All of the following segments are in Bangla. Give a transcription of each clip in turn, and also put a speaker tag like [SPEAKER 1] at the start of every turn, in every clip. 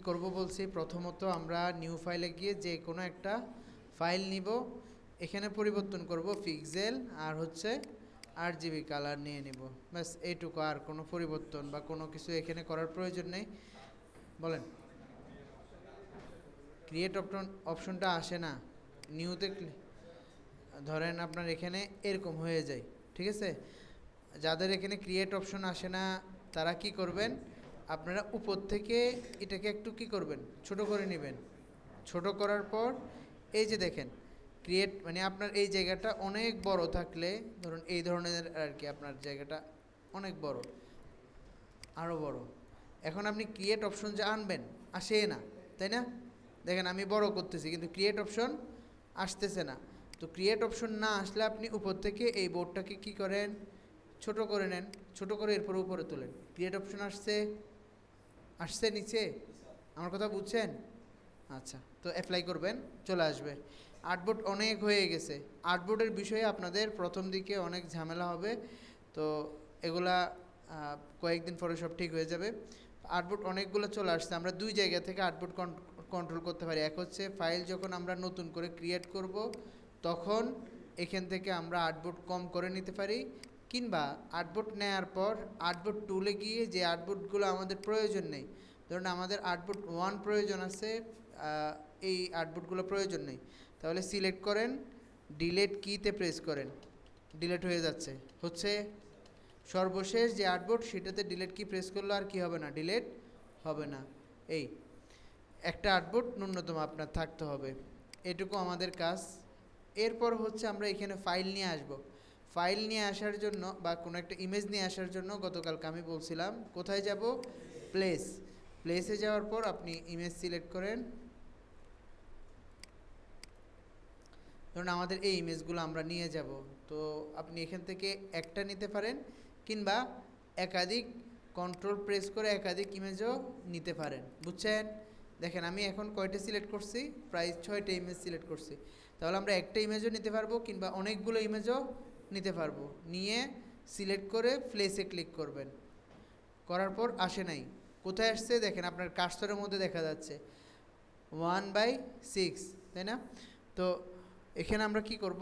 [SPEAKER 1] করব বলছি, প্রথমত আমরা নিউ ফাইলে গিয়ে যে কোনো একটা ফাইল নিব, এখানে পরিবর্তন করব পিক্সেল আর হচ্ছে RGB কালার নিয়ে নিব, ব্যাস এইটুকু। আর কোনো পরিবর্তন বা কোনো কিছু এখানে করার প্রয়োজন নেই। বলেন, ক্রিয়েট অপশনটা আসে না নিউতে। ধরেন আপনার এখানে এরকম হয়ে যায়, ঠিক আছে? যাদের এখানে ক্রিয়েট অপশন আসে না তারা কি করবেন, আপনারা উপর থেকে এটাকে একটু কি করবেন, ছোট করে নেবেন। ছোট করার পর এই যে দেখেন ক্রিয়েট, মানে আপনার এই জায়গাটা অনেক বড় থাকলে, ধরুন এই ধরনের আর কি, আপনার জায়গাটা অনেক বড়, আরও বড়। এখন আপনি ক্রিয়েট অপশন যে আনবেন, আসে না, তাই না? দেখেন আমি বড় করতেছি কিন্তু ক্রিয়েট অপশন আসতেছে না। তো ক্রিয়েট অপশন না আসলে আপনি উপর থেকে এই বোর্ডটাকে কি করেন, ছোট করে নেন। ছোট করে এরপর উপরে তোলেন। ক্রিয়েট অপশন আসছে, আসছে নিচে, আমার কথা বুঝছেন? আচ্ছা, তো অ্যাপ্লাই করবেন, চলে আসবে। আর্টবোর্ড অনেক হয়ে গেছে। আর্টবোর্ডের বিষয়ে আপনাদের প্রথম দিকে অনেক ঝামেলা হবে, তো এগুলা কয়েকদিন পরে সব ঠিক হয়ে যাবে। আর্টবোর্ড অনেকগুলো চলে আসছে। আমরা দুই জায়গা থেকে আর্টবোর্ড কন্ট্রোল করতে পারি। এক হচ্ছে ফাইল যখন আমরা নতুন করে ক্রিয়েট করব তখন এখান থেকে আমরা আর্টবোর্ড কম করে নিতে পারি, কিংবা আর্টবোর্ড নেওয়ার পর আর্টবোর্ড টুলে গিয়ে যে আর্টবোর্ডগুলো আমাদের প্রয়োজন নেই, ধরুন আমাদের আর্টবোর্ড 1 প্রয়োজন আছে, এই আর্টবোর্ডগুলো প্রয়োজন নেই, তাহলে সিলেক্ট করেন, ডিলেট কিতে প্রেস করেন, ডিলেট হয়ে যাচ্ছে। হচ্ছে সর্বশেষ যে আর্টবোর্ড সেটাতে ডিলেট কি প্রেস করলে আর কি হবে না, ডিলেট হবে না। এই একটা আর্টবোর্ড ন্যূনতম আপনার থাকতে হবে, এটুকু আমাদের কাজ। এরপর হচ্ছে আমরা এখানে ফাইল নিয়ে আসব। ফাইল নিয়ে আসার জন্য বা কোনো একটা ইমেজ নিয়ে আসার জন্য গতকালকে আমি বলছিলাম কোথায় যাব, প্লেস। প্লেসে যাওয়ার পর আপনি ইমেজ সিলেক্ট করেন। ধরুন আমাদের এই ইমেজগুলো আমরা নিয়ে যাব, তো আপনি এখান থেকে একটা নিতে পারেন, কিংবা একাধিক কন্ট্রোল প্রেস করে একাধিক ইমেজও নিতে পারেন, বুঝছেন? দেখেন আমি এখন কয়টা সিলেক্ট করছি, প্রায় 6টা ইমেজ সিলেক্ট করছি। তাহলে আমরা একটা ইমেজও নিতে পারবো কিংবা অনেকগুলো ইমেজও নিতে পারবো। নিয়ে সিলেক্ট করে প্লেসে ক্লিক করবেন। করার পর আসে নাই, কোথায় আসছে দেখেন, আপনার কার্সরের মধ্যে দেখা যাচ্ছে 1/6, তাই না? তো এখানে আমরা কি করব,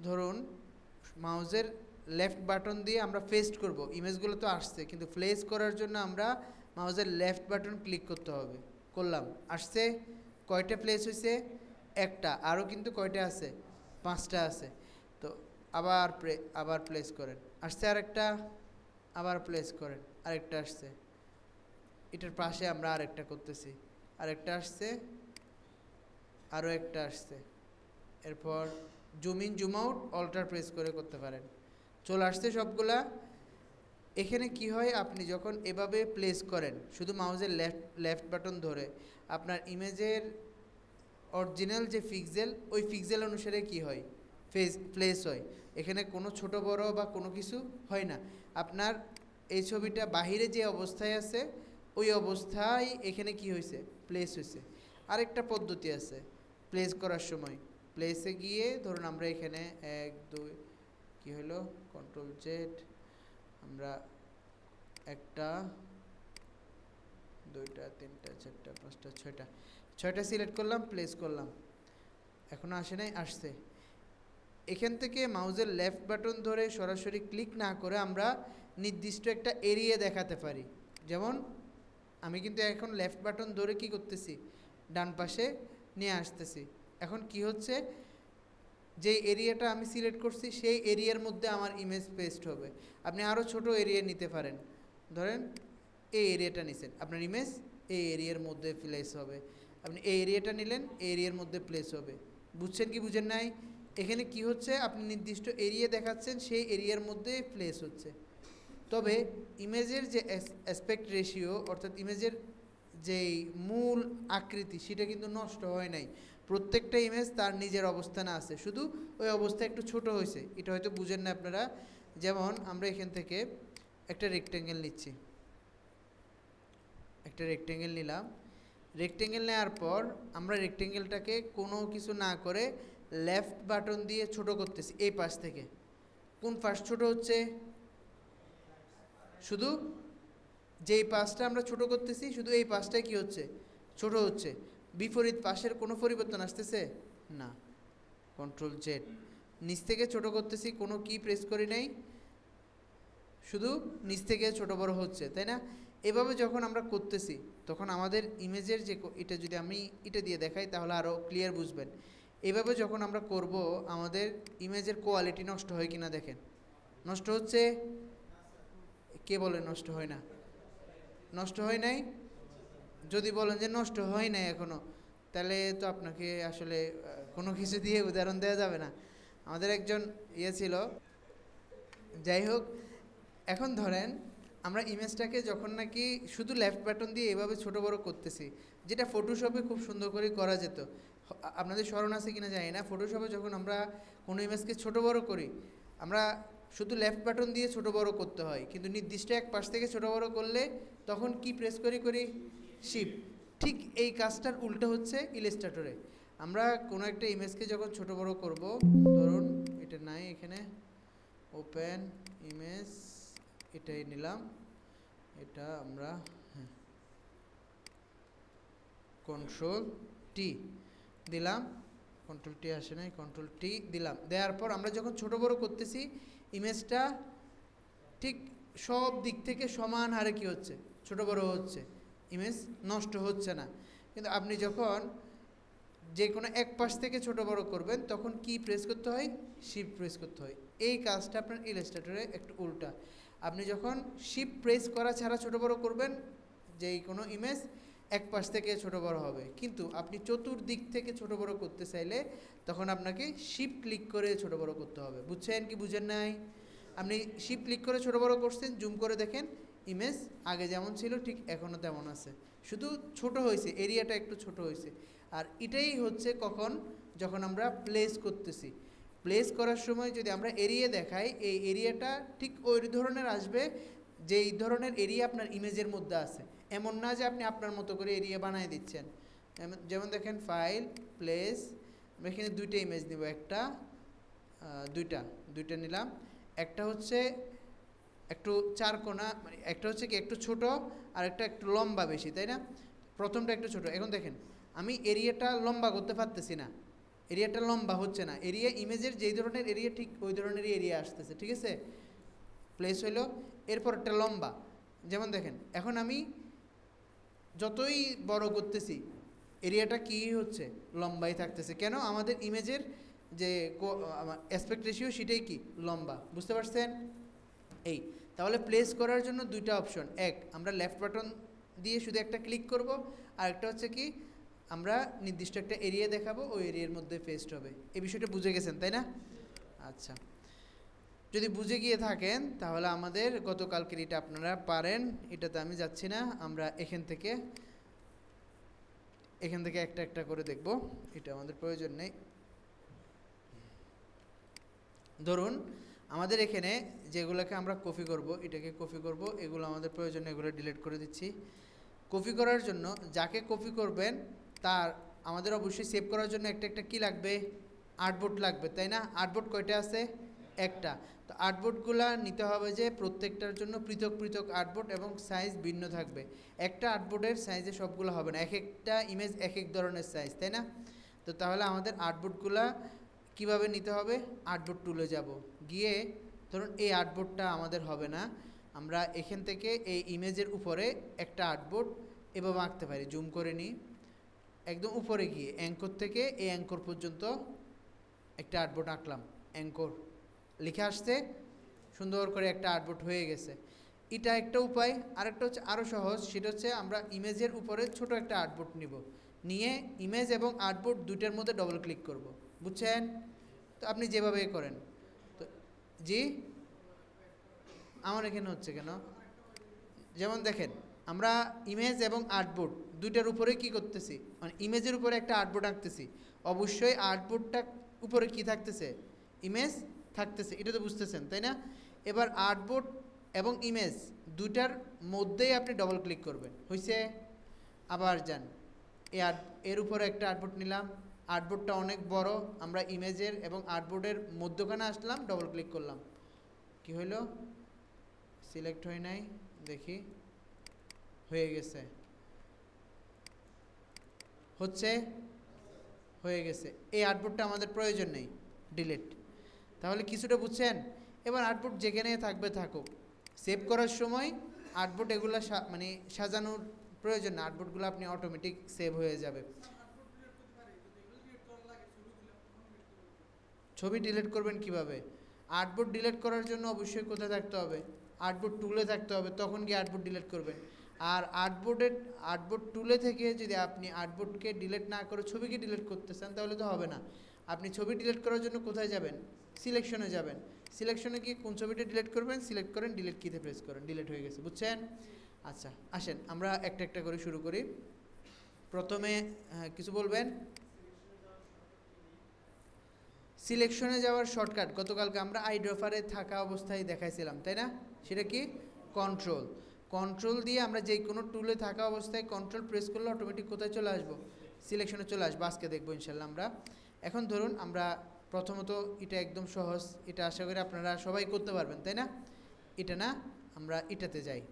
[SPEAKER 1] ধরুন মাউসের লেফট বাটন দিয়ে আমরা পেস্ট করব। ইমেজগুলো তো আসছে, কিন্তু প্লেস করার জন্য আমরা মাউসের লেফট বাটন ক্লিক করতে হবে। করলাম, আসছে। কয়টা প্লেস হয়েছে, একটা। আরও কিন্তু কয়টা আছে, 5টা আছে। তো আবার প্লেস করেন, আসছে আরেকটা, আবার প্লেস করেন, আরেকটা আসছে। এটার পাশে আমরা আরেকটা করতেছি, আরেকটা আসছে, আরও একটা আসছে। এরপর zoom in zoom out alter press করে করতে পারেন, চলে আসছে সবগুলা। এখানে কি হয়, আপনি যখন এভাবে প্লেস করেন শুধু মাউসের লেফট বাটন ধরে, আপনার ইমেজের অরিজিনাল যে পিক্সেল, ওই পিক্সেল অনুসারে কি হয়, প্লেস হয়। এখানে কোনো ছোট বড় বা কোনো কিছু হয় না। আপনার এই ছবিটা বাহিরে যে অবস্থায় আছে ওই অবস্থায় এখানে কি হয়েছে, প্লেস হয়েছে। আরেকটা পদ্ধতি আছে প্লেস করার সময়। প্লেসে গিয়ে ধরুন আমরা এখানে 1 2 কি হলো, কন্ট্রোল জেড, আমরা 1টা 2টা 3টা 4টা 5টা 6টা সিলেক্ট করলাম, প্লেস করলাম। এখনও আসে নাই, আসছে। এখান থেকে মাউসের লেফট বাটন ধরে সরাসরি ক্লিক না করে আমরা নির্দিষ্ট একটা এরিয়া দেখাতে পারি। যেমন আমি কিন্তু এখন লেফট বাটন ধরে কি করতেছি, ডান পাশে নিয়ে আসতেছি। এখন কি হচ্ছে, যে এরিয়াটা আমি সিলেক্ট করছি সেই এরিয়ার মধ্যে আমার ইমেজ পেস্ট হবে। আপনি আরও ছোট এরিয়া নিতে পারেন, ধরেন এই এরিয়াটা নিছেন, আপনার ইমেজ এই এরিয়ার মধ্যে প্লেস হবে। আপনি এই এরিয়াটা নিলেন, এই এরিয়ার মধ্যে প্লেস হবে। বুঝছেন কি বুঝেন নাই? এখানে কি হচ্ছে, আপনি নির্দিষ্ট এরিয়া দেখাচ্ছেন, সেই এরিয়ার মধ্যে প্লেস হচ্ছে। তবে ইমেজের যে অ্যাসপেক্ট রেশিও, অর্থাৎ ইমেজের যেই মূল আকৃতি, সেটা কিন্তু নষ্ট হয় নাই। প্রত্যেকটা ইমেজ তার নিজের অবস্থানে আছে, শুধু ওই অবস্থা একটু ছোট হয়েছে, এটা হয়তো বুঝেন না আপনারা। যেমন আমরা এখান থেকে একটা রেক্ট্যাঙ্গেল নিচ্ছি, একটা রেক্ট্যাঙ্গেল নিলাম। রেক্ট্যাঙ্গেল নেওয়ার পর আমরা রেক্ট্যাঙ্গেলটাকে কোনো কিছু না করে লেফট বাটন দিয়ে ছোট করতেছি এই পাশ থেকে। কোন পাশ ছোট হচ্ছে, শুধু যেই পাশটা আমরা ছোট করতেছি শুধু এই পাশটাই কি হচ্ছে, ছোট হচ্ছে, বিপরীত পাশের কোনো পরিবর্তন আসতেছে না, কন্ট্রোল জেড, নিচ থেকে ছোট করতেছি, কোনো কি প্রেস করি নাই, শুধু নিচ থেকে ছোট বড় হচ্ছে, তাই না? এভাবে যখন আমরা করতেছি তখন আমাদের ইমেজের যে এটা যদি আমি এটা দিয়ে দেখাই তাহলে আরও ক্লিয়ার বুঝবেন। এভাবে যখন আমরা করব আমাদের ইমেজের কোয়ালিটি নষ্ট হয় কিনা দেখেন। নষ্ট হচ্ছে? কে বলে নষ্ট হয় না? নষ্ট হয় নাই? যদি বলেন যে নষ্ট হয় নাই এখনও, তাহলে তো আপনাকে আসলে কোনো কিছু দিয়ে উদাহরণ দেওয়া যাবে না। আমাদের একজন ইয়ে ছিল, যাই হোক, এখন ধরেন আমরা ইমেজটাকে যখন নাকি শুধু লেফট বাটন দিয়ে এভাবে ছোট বড় করতেছি, যেটা ফটোশপে খুব সুন্দর করে করা যেত, আপনাদের স্মরণ আছে কিনা জানি না, ফটোশপে যখন আমরা কোনো ইমেজকে ছোট বড় করি আমরা শুধু লেফট বাটন দিয়ে ছোট বড় করতে হয়, কিন্তু নির্দিষ্ট এক পাশ থেকে ছোট বড় করলে তখন কি প্রেস করি শিফট। ঠিক এই কাজটার উল্টো হচ্ছে ইলাস্ট্রেটরে। আমরা কোনো একটা ইমেজকে যখন ছোট বড় করব, ধরুন এটা নাই এখানে, ওপেন ইমেজ, এটাই নিলাম, এটা আমরা কন্ট্রোল টি দিলাম, কন্ট্রোল টি আসে নাই, কন্ট্রোল টি দিলাম, দেওয়ার পর আমরা যখন ছোট বড় করতেছি ইমেজটা ঠিক সব দিক থেকে সমান হারে কী হচ্ছে, ছোট বড় হচ্ছে, ইমেজ নষ্ট হচ্ছে না। কিন্তু আপনি যখন যে কোনো এক পাশ থেকে ছোট বড় করবেন তখন কি প্রেস করতে হয়, শিফট প্রেস করতে হয়। এই কাজটা আপনার ইলাস্ট্রেটরে একটু উল্টা। আপনি যখন শিফট প্রেস করা ছাড়া ছোট বড় করবেন যেই কোনো ইমেজ এক পাশ থেকে ছোট বড় হবে, কিন্তু আপনি চতুর্দিক থেকে ছোট বড় করতে চাইলে তখন আপনাকে শিফট ক্লিক করে ছোট বড় করতে হবে। বুঝছেন কি বুঝেন নাই? আপনি শিফট ক্লিক করে ছোট বড় করছেন, জুম করে দেখেন ইমেজ আগে যেমন ছিল ঠিক এখনও তেমন আছে, শুধু ছোট হয়েছে, এরিয়াটা একটু ছোট হয়েছে। আর এটাই হচ্ছে কখন, যখন আমরা প্লেস করতেছি। প্লেস করার সময় যদি আমরা এরিয়া দেখাই, এই এরিয়াটা ঠিক ওই ধরনের আসবে যেই ধরনের এরিয়া আপনার ইমেজের মধ্যে আছে। এমন না যে আপনি আপনার মতো করে এরিয়া বানিয়ে দিচ্ছেন। যেমন দেখেন ফাইল, প্লেস, আমরা এখানে দুইটা ইমেজ নিব, একটা দুইটা নিলাম। একটা হচ্ছে একটু চারকোনা, মানে একটা হচ্ছে কি একটু ছোট আর একটা একটু লম্বা বেশি, তাই না? প্রথমটা একটু ছোট। এখন দেখেন আমি এরিয়াটা লম্বা করতে পারতেছি না, এরিয়াটা লম্বা হচ্ছে না, এরিয়া ইমেজের যেই ধরনের এরিয়া ঠিক ওই ধরনেরই এরিয়া আসতেছে, ঠিক আছে? প্লেস হইলো, এরপর একটা লম্বা, যেমন দেখেন এখন আমি যতই বড় করতেছি এরিয়াটা কি হচ্ছে, লম্বাই থাকতেছে। কেন? আমাদের ইমেজের যে অ্যাসপেক্ট রেশিও সেটাই কি লম্বা। বুঝতে পারছেন? এই তাহলে প্লেস করার জন্য দুইটা অপশন, এক আমরা লেফট বাটন দিয়ে শুধু একটা ক্লিক করব, আর একটা হচ্ছে কি আমরা নির্দিষ্ট একটা এরিয়া দেখাবো, ওই এরিয়ার মধ্যে পেস্ট হবে। এই বিষয়টা বুঝে গেছেন তাই না? আচ্ছা, যদি বুঝে গিয়ে থাকেন তাহলে আমাদের গতকালকের এটা আপনারা পারেন, এটাতে আমি যাচ্ছি না, আমরা এখান থেকে একটা একটা করে দেখব, এটা আমাদের প্রয়োজন নেই। ধরুন আমাদের এখানে যেগুলোকে আমরা কপি করব, এটাকে কপি করব, এগুলো আমাদের প্রয়োজন, এগুলো ডিলিট করে দিচ্ছি। কপি করার জন্য যাকে কপি করবেন তার আমাদের অবশ্যই সেভ করার জন্য একটা একটা কী লাগবে, আর্টবোর্ড লাগবে, তাই না? আর্টবোর্ড কয়টা আছে? একটা। তো আর্টবোর্ডগুলো নিতে হবে যে প্রত্যেকটার জন্য পৃথক পৃথক আর্টবোর্ড এবং সাইজ ভিন্ন থাকবে। একটা আর্টবোর্ডের সাইজে সবগুলো হবে না, এক একটা ইমেজ এক এক ধরনের সাইজ, তাই না? তো তাহলে আমাদের আর্টবোর্ডগুলো কিভাবে নিতে হবে? আর্টবোর্ড টুলে যাব, গিয়ে ধরুন এই আর্টবোর্ডটা আমাদের হবে না, আমরা এখান থেকে এই ইমেজের উপরে একটা আর্টবোর্ড এভাবে আঁকতে পারি। জুম করে নিই, একদম উপরে গিয়ে অ্যাঙ্কর থেকে এই অ্যাঙ্কর পর্যন্ত একটা আর্টবোর্ড আঁকলাম, অ্যাঙ্কর লিখে আসছে, সুন্দর করে একটা আর্টবোর্ড হয়ে গেছে। এটা একটা উপায়। আরেকটা হচ্ছে আরও সহজ, সেটা হচ্ছে আমরা ইমেজের উপরে ছোট একটা আর্টবোর্ড নিব, নিয়ে ইমেজ এবং আর্টবোর্ড দুইটার মধ্যে ডবল ক্লিক করব। বুঝছেন? তো আপনি যেভাবে করেন। তো জি, আমার এখানে হচ্ছে কেন? যেমন দেখেন আমরা ইমেজ এবং আর্টবোর্ড দুইটার উপরে কি করতেছি, মানে ইমেজের উপরে একটা আর্টবোর্ড আঁকতেছি, অবশ্যই আর্টবোর্ডটা উপরে কি থাকতেছে, ইমেজ থাকতেছে, এটা তো বুঝতেছেন তাই না? এবার আর্টবোর্ড এবং ইমেজ দুইটার মধ্যেই আপনি ডবল ক্লিক করবেন, হয়েছে? আবার যান, এর উপরে একটা আর্টবোর্ড নিলাম, আর্টবোর্ডটা অনেক বড়, আমরা ইমেজের এবং আর্টবোর্ডের মধ্যখানে আসলাম, ডবল ক্লিক করলাম, কি হইল? সিলেক্ট হয় নাই, দেখি হয়ে গেছে। হচ্ছে, হয়ে গেছে। এই আর্টবোর্ডটা আমাদের প্রয়োজন নেই, ডিলিট। তাহলে কিছুটা বুঝছেন? এবার আর্টবোর্ড যেখানে থাকবে থাকুক, সেভ করার সময় আর্টবোর্ড এগুলো মানে সাজানোর প্রয়োজন না, আর্টবোর্ডগুলো আপনি অটোমেটিক সেভ হয়ে যাবে। ছবি ডিলিট করবেন কিভাবে? আর্টবোর্ড ডিলিট করার জন্য অবশ্যই কোথায় থাকতে হবে? আর্টবোর্ড টুলে থাকতে হবে, তখন গিয়ে আর্টবোর্ড ডিলিট করবেন। আর আর্টবোর্ড টুলে থেকে যদি আপনি আর্টবোর্ডকে ডিলিট না করে ছবিকে ডিলিট করতে চান তাহলে তো হবে না। আপনি ছবি ডিলিট করার জন্য কোথায় যাবেন? সিলেকশনে যাবেন। সিলেকশনে গিয়ে কোন ছবিটা ডিলিট করবেন সিলেক্ট করেন, ডিলিট কিতে প্রেস করেন, ডিলিট হয়ে গেছে। বুঝছেন? আচ্ছা, আসেন আমরা একটা একটা করে শুরু করি। প্রথমে কিছু বলবেন? সিলেকশনে যাওয়ার শর্টকাট গতকালকে আমরা আইড্রফারে থাকা অবস্থায় দেখাইছিলাম, তাই না? সেটা কি? কন্ট্রোল। কন্ট্রোল দিয়ে আমরা যে কোনো টুলে থাকা অবস্থায় কন্ট্রোল প্রেস করলে অটোমেটিক কোথায় চলে আসবো? সিলেকশনে চলে আসবো। আজকে দেখবো ইনশাল্লাহ আমরা। এখন ধরুন আমরা প্রথমত, এটা একদম সহজ, এটা আশা করি আপনারা সবাই করতে পারবেন, তাই না? এটা না, আমরা এটাতে যাই।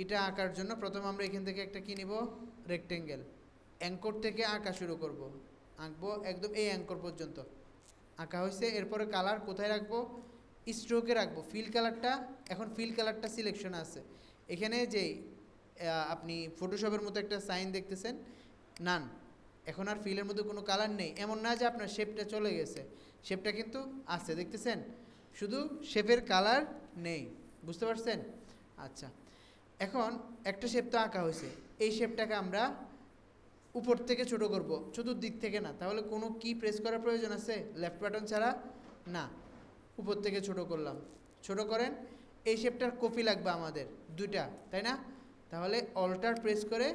[SPEAKER 1] এটা আঁকার জন্য প্রথমে আমরা এখান থেকে একটা কি নিব? রেক্টেঙ্গেল। অ্যাঙ্কর থেকে আঁকা শুরু করব। আঁকবো একদম এই অ্যাঙ্কর পর্যন্ত আঁকা হয়েছে। এরপরে কালার কোথায় রাখবো? স্ট্রোকে রাখবো। ফিল কালারটা, এখন ফিল কালারটা সিলেকশন আছে এখানে। যেই আপনি ফটোশপের মতো একটা সাইন দেখতেছেন, নান, এখন আর ফিলের মধ্যে কোনো কালার নেই। এমন না যে আপনার শেপটা চলে গেছে, শেপটা কিন্তু আছে, দেখতেছেন? শুধু শেপের কালার নেই। বুঝতে পারছেন? আচ্ছা, এখন একটা শেপ তো আঁকা হয়েছে, এই শেপটাকে আমরা উপর থেকে ছোট করব, চতুর্দিক থেকে না। তাহলে কোনো কি প্রেস করার প্রয়োজন আছে লেফট বাটন ছাড়া? না। উপর থেকে ছোট করলাম, ছোট করেন। এই শেপটার কপি লাগবে আমাদের দুইটা, তাই না? তাহলে অল্টার প্রেস করে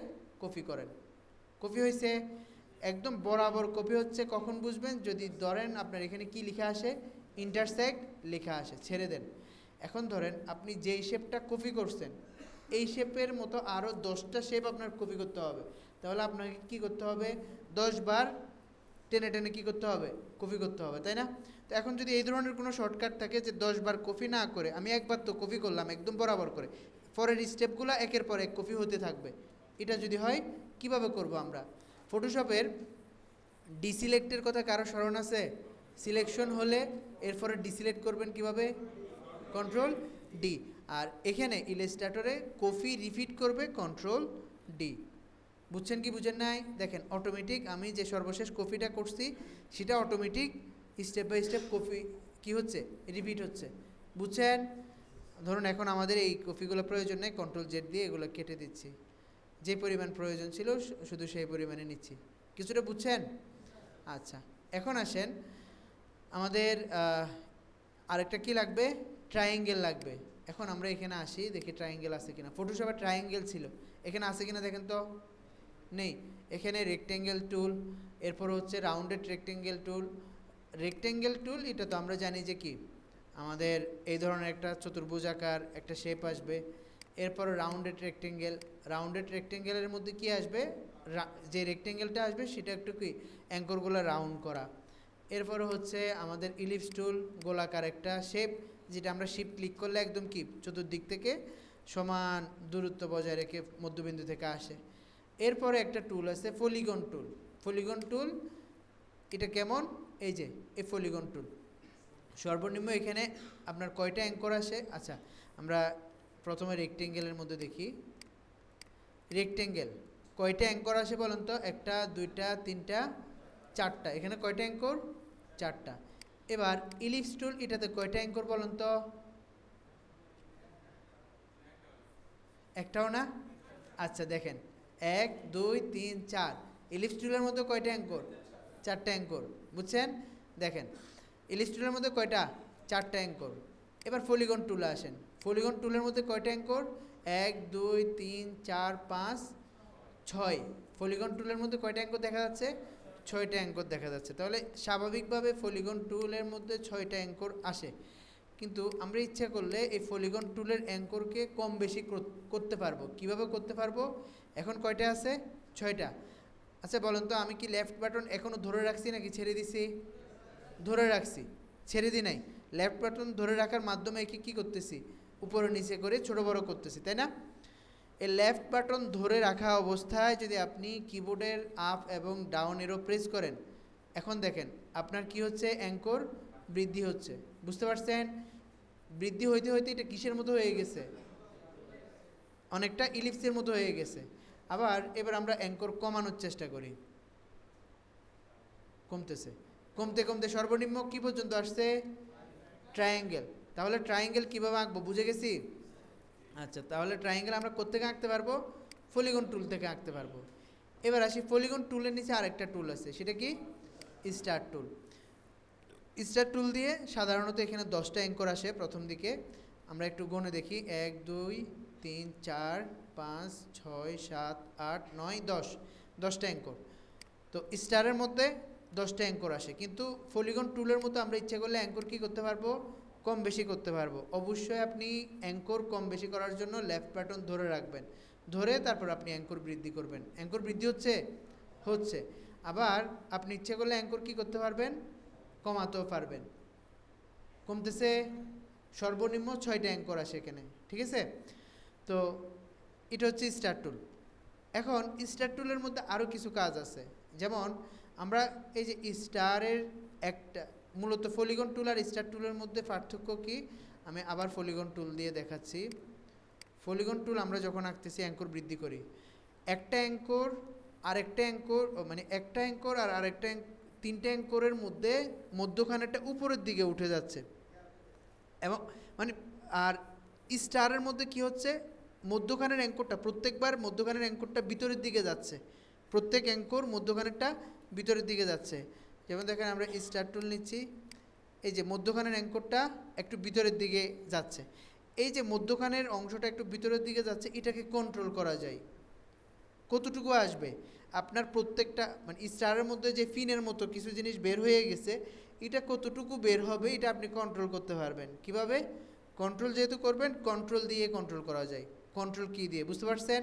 [SPEAKER 1] কপি করেন। কপি হয়েছে, একদম বরাবর কপি হচ্ছে। কখন বুঝবেন? যদি ধরেন আপনার এখানে কি লেখা আসে? ইন্টারসেক্ট লেখা আসে, ছেড়ে দেন। এখন ধরেন আপনি যেই শেপটা কপি করছেন, এই শেপের মতো আরও 10টা শেপ আপনার কপি করতে হবে। তাহলে আপনাকে কি করতে হবে? 10 বার টেনে টেনে কী করতে হবে? কপি করতে হবে, তাই না? তো এখন যদি এই ধরনের কোনো শর্টকাট থাকে যে 10 বার কপি না করে আমি একবার তো কপি করলাম একদম বরাবর করে, পরের স্টেপগুলো একের পর এক কপি হতে থাকবে, এটা যদি হয় কিভাবে করব আমরা? ফটোশপের ডিসিলেক্টের কথা কারো স্মরণ আছে? সিলেকশন হলে এরপরে ডিসিলেক্ট করবেন কিভাবে? Control D. আর এখানে ইলাস্ট্রেটরে কপি রিপিট করবে কন্ট্রোল ডি। বুঝছেন কি বুঝেন নাই? দেখেন অটোমেটিক আমি যে সর্বশেষ কপিটা করছি সেটা automatic step by step copy কি হচ্ছে? রিপিট হচ্ছে। বুঝছেন? ধরুন এখন আমাদের এই কপিগুলো প্রয়োজন নেই, কন্ট্রোল জেড দিয়ে এগুলো কেটে দিচ্ছি। যে পরিমাণ প্রয়োজন ছিল শুধু সেই পরিমাণে নিচ্ছি। কিছুটা বুঝছেন? আচ্ছা, এখন আসেন আমাদের আরেকটা কি লাগবে? ট্রায়াঙ্গেল লাগবে। এখন আমরা এখানে আসি, দেখি ট্রায়াঙ্গেল আছে কিনা। ফটোশপে ট্রায়াঙ্গেল ছিল, এখানে আছে কিনা দেখেন তো। নেই। এখানে রেক্টেঙ্গেল টুল, এরপর হচ্ছে রাউন্ডেড রেক্টেঙ্গেল টুল। রেক্টেঙ্গেল টুল এটা তো আমরা জানি যে কি, আমাদের এই ধরনের একটা চতুর্ভুজাকার একটা শেপ আসবে। এরপর রাউন্ডেড রেক্টেঙ্গেলের মধ্যে কি আসবে? যে রেক্টেঙ্গেলটা আসবে সেটা একটু কি অ্যাঙ্করগুলো রাউন্ড করা। এরপর হচ্ছে আমাদের ইলিপস টুল, গোলাকার একটা শেপ, যেটা আমরা শিফট ক্লিক করলে একদম কি চতুর্দিক থেকে সমান দূরত্ব বজায় রেখে মধ্যবিন্দু থেকে আসে। এরপরে একটা টুল আছে পলিগন টুল। পলিগন টুল এটা কেমন? এই যে এই পলিগন টুল, সর্বনিম্ন এখানে আপনার কয়টা অ্যাঙ্কর আসে? আচ্ছা, আমরা প্রথমে রেক্টেঙ্গেলের মধ্যে দেখি। রেক্টেঙ্গেল কয়টা অ্যাঙ্কর আসে বলেন তো? একটা, দুইটা, তিনটা, চারটা। এখানে কয়টা অ্যাঙ্কর? চারটা। এবার ইলিপস টুল, এটাতে কয়টা অ্যাঙ্কর বলেন তো? একটাও না? আচ্ছা দেখেন, 1 2 3 4। ইলিপস টুলের মধ্যে কয়টা অ্যাঙ্কর? চারটা অ্যাঙ্কর। বুঝছেন? দেখেন ইলিপস টুলের মধ্যে কয়টা? চারটা অ্যাঙ্কর। এবার পলিগন টুলে আসেন। পলিগন টুলের মধ্যে কয়টা অ্যাঙ্কর? 1 2 3 4 5 6। পলিগন টুলের মধ্যে কয়টা অ্যাঙ্কর দেখা যাচ্ছে? 6টা অ্যাঙ্কর দেখা যাচ্ছে। তাহলে স্বাভাবিকভাবে পলিগন টুলের মধ্যে 6টা অ্যাঙ্কর আসে, কিন্তু আমরা ইচ্ছা করলে এই পলিগন টুলের অ্যাঙ্করকে কম বেশি করতে পারবো। কিভাবে করতে পারবো? এখন কয়টা আছে? 6টা। আচ্ছা বলেন তো, আমি কি লেফট বাটন এখনও ধরে রাখছি নাকি ছেড়ে দিছি? ধরে রাখছি, ছেড়ে দিই নাই। লেফট বাটন ধরে রাখার মাধ্যমে একে কী করতেছি? উপরে নিচে করে ছোট বড় করতেছি, তাই না? এই লেফট বাটন ধরে রাখা অবস্থায় যদি আপনি কিবোর্ডের আপ এবং ডাউন এরো প্রেস করেন, এখন দেখেন আপনার কি হচ্ছে, অ্যাঙ্কর বৃদ্ধি হচ্ছে। বুঝতে পারছেন? বৃদ্ধি হইতে হইতে এটা কিসের মতো হয়ে গেছে, অনেকটা ইলিপসের মতো হয়ে গেছে। আবার এবার আমরা অ্যাঙ্কর কমানোর চেষ্টা করি, কমতেছে, কমতে কমতে সর্বনিম্ন কি পর্যন্ত আসছে, ট্রায়াঙ্গেল। তাহলে ট্রায়াঙ্গেল কীভাবে আঁকবো বুঝে গেছি। আচ্ছা, তাহলে ট্রায়াঙ্গেল আমরা কোত্থেকে আঁকতে পারবো, পলিগন টুল থেকে আঁকতে পারবো। এবার আসি পলিগন টুলের নিচে আরেকটা টুল আছে, সেটা কি, স্টার টুল। স্টার টুল দিয়ে সাধারণত এখানে 10টা অ্যাঙ্কর আসে প্রথম দিকে। আমরা একটু গুনে দেখি, 1 2 3 4 5 6 7 8 9 10, 10টা অ্যাঙ্কর। তো স্টারের মধ্যে 10টা অ্যাঙ্কর আসে, কিন্তু পলিগন টুলের মতো আমরা ইচ্ছা করলে অ্যাঙ্কর কী করতে পারবো, কম বেশি করতে পারবো। অবশ্যই আপনি অ্যাঙ্কর কম বেশি করার জন্য লেফট বাটন ধরে রাখবেন, ধরে তারপর আপনি অ্যাঙ্কর বৃদ্ধি করবেন। অ্যাঙ্কর বৃদ্ধি হচ্ছে, হচ্ছে। আবার আপনি ইচ্ছে করলে অ্যাঙ্কর কী করতে পারবেন, কমাতেও পারবেন। কমতেছে, সর্বনিম্ন 6টা অ্যাঙ্কর আসে এখানে, ঠিক আছে। তো এটা হচ্ছে স্টার টুল। এখন স্টার টুলের মধ্যে আরও কিছু কাজ আছে, যেমন আমরা এই যে স্টারের একটা, মূলত পলিগন টুল আর স্টার টুলের মধ্যে পার্থক্য কি, আমি আবার পলিগন টুল দিয়ে দেখাচ্ছি। পলিগন টুল আমরা যখন আঁকতেছি অ্যাঙ্কর বৃদ্ধি করি, একটা অ্যাঙ্কর আরেকটা অ্যাঙ্কর, মানে একটা অ্যাঙ্কর আর আরেকটা 3টে অ্যাঙ্করের মধ্যে মধ্যখানেরটা উপরের দিকে উঠে যাচ্ছে, এবং মানে আর স্টারের মধ্যে কি হচ্ছে, মধ্যখানের অ্যাঙ্করটা প্রত্যেকবার মধ্যখানের অ্যাঙ্করটা ভিতরের দিকে যাচ্ছে, প্রত্যেক অ্যাঙ্কর মধ্যখানেরটা ভিতরের দিকে যাচ্ছে। যেমন দেখেন আমরা স্টার টুল নিচ্ছি, এই যে মধ্যখানের অ্যাঙ্করটা একটু ভিতরের দিকে যাচ্ছে, এই যে মধ্যখানের অংশটা একটু ভিতরের দিকে যাচ্ছে, এটাকে কন্ট্রোল করা যায়। কতটুকু আসবে আপনার প্রত্যেকটা, মানে স্টারের মধ্যে যে ফিনের মতো কিছু জিনিস বের হয়ে গেছে, এটা কতটুকু বের হবে এটা আপনি কন্ট্রোল করতে পারবেন। কিভাবে কন্ট্রোল, যেহেতু করবেন, কন্ট্রোল দিয়ে কন্ট্রোল করা যায়, কন্ট্রোল কি দিয়ে, বুঝতে পারছেন।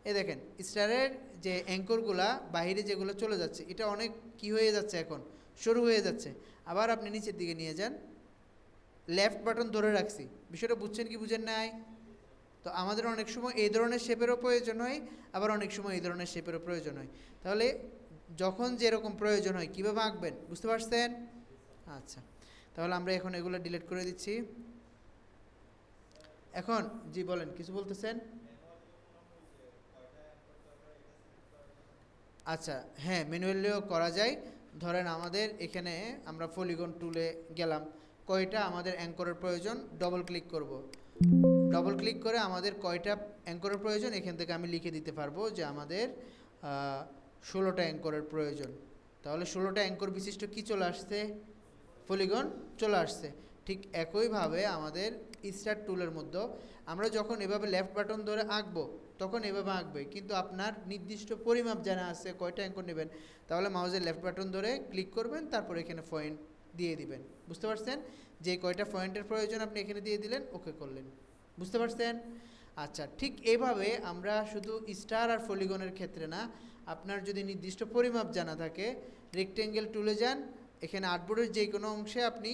[SPEAKER 1] এই দেখেন স্টারের যে অ্যাঙ্করগুলা বাইরে যেগুলো চলে যাচ্ছে, এটা অনেক কি হয়ে যাচ্ছে, এখন সরু হয়ে যাচ্ছে। আবার আপনি নিচের দিকে নিয়ে যান, লেফট বাটন ধরে রাখছি, বিষয়টা বুঝছেন কি বুঝেন নাই। তো আমাদের অনেক সময় এই ধরনের শেপেরও প্রয়োজন হয়, আবার অনেক সময় এই ধরনের শেপেরও প্রয়োজন হয়। তাহলে যখন যেরকম প্রয়োজন হয় কীভাবে আঁকবেন, বুঝতে পারছেন। আচ্ছা, তাহলে আমরা এখন এগুলো ডিলিট করে দিচ্ছি। এখন জি বলেন, কিছু বলতেছেন। আচ্ছা, হ্যাঁ, ম্যানুয়ালিও করা যায়। ধরেন আমাদের এখানে আমরা পলিগন টুলে গেলাম, কয়টা আমাদের অ্যাঙ্করের প্রয়োজন, ডবল ক্লিক করব। ডবল ক্লিক করে আমাদের কয়টা অ্যাঙ্করের প্রয়োজন এখান থেকে আমি লিখে দিতে পারবো যে আমাদের 16টা অ্যাঙ্করের প্রয়োজন। তাহলে 16টা অ্যাঙ্কর বিশিষ্ট কি চলে আসছে, পলিগন চলে আসছে। ঠিক একইভাবে আমাদের স্টার টুলের মধ্যে আমরা যখন এভাবে লেফট বাটন ধরে আঁকবো তখন এভাবে আঁকবে, কিন্তু আপনার নির্দিষ্ট পরিমাপ জানা আছে কয়টা অ্যাঙ্কর নেবেন, তাহলে মাউসের লেফট বাটন ধরে ক্লিক করবেন, তারপর এখানে পয়েন্ট দিয়ে দিবেন। বুঝতে পারছেন, যে কয়টা পয়েন্টের প্রয়োজন আপনি এখানে দিয়ে দিলেন, ওকে করলেন। বুঝতে পারছেন। আচ্ছা, ঠিক এইভাবে আমরা শুধু স্টার আর পলিগনের ক্ষেত্রে না, আপনার যদি নির্দিষ্ট পরিমাপ জানা থাকে, রেক্টেঙ্গেল টুলে যান, এখানে আর্টবোর্ডের যে কোনো অংশে আপনি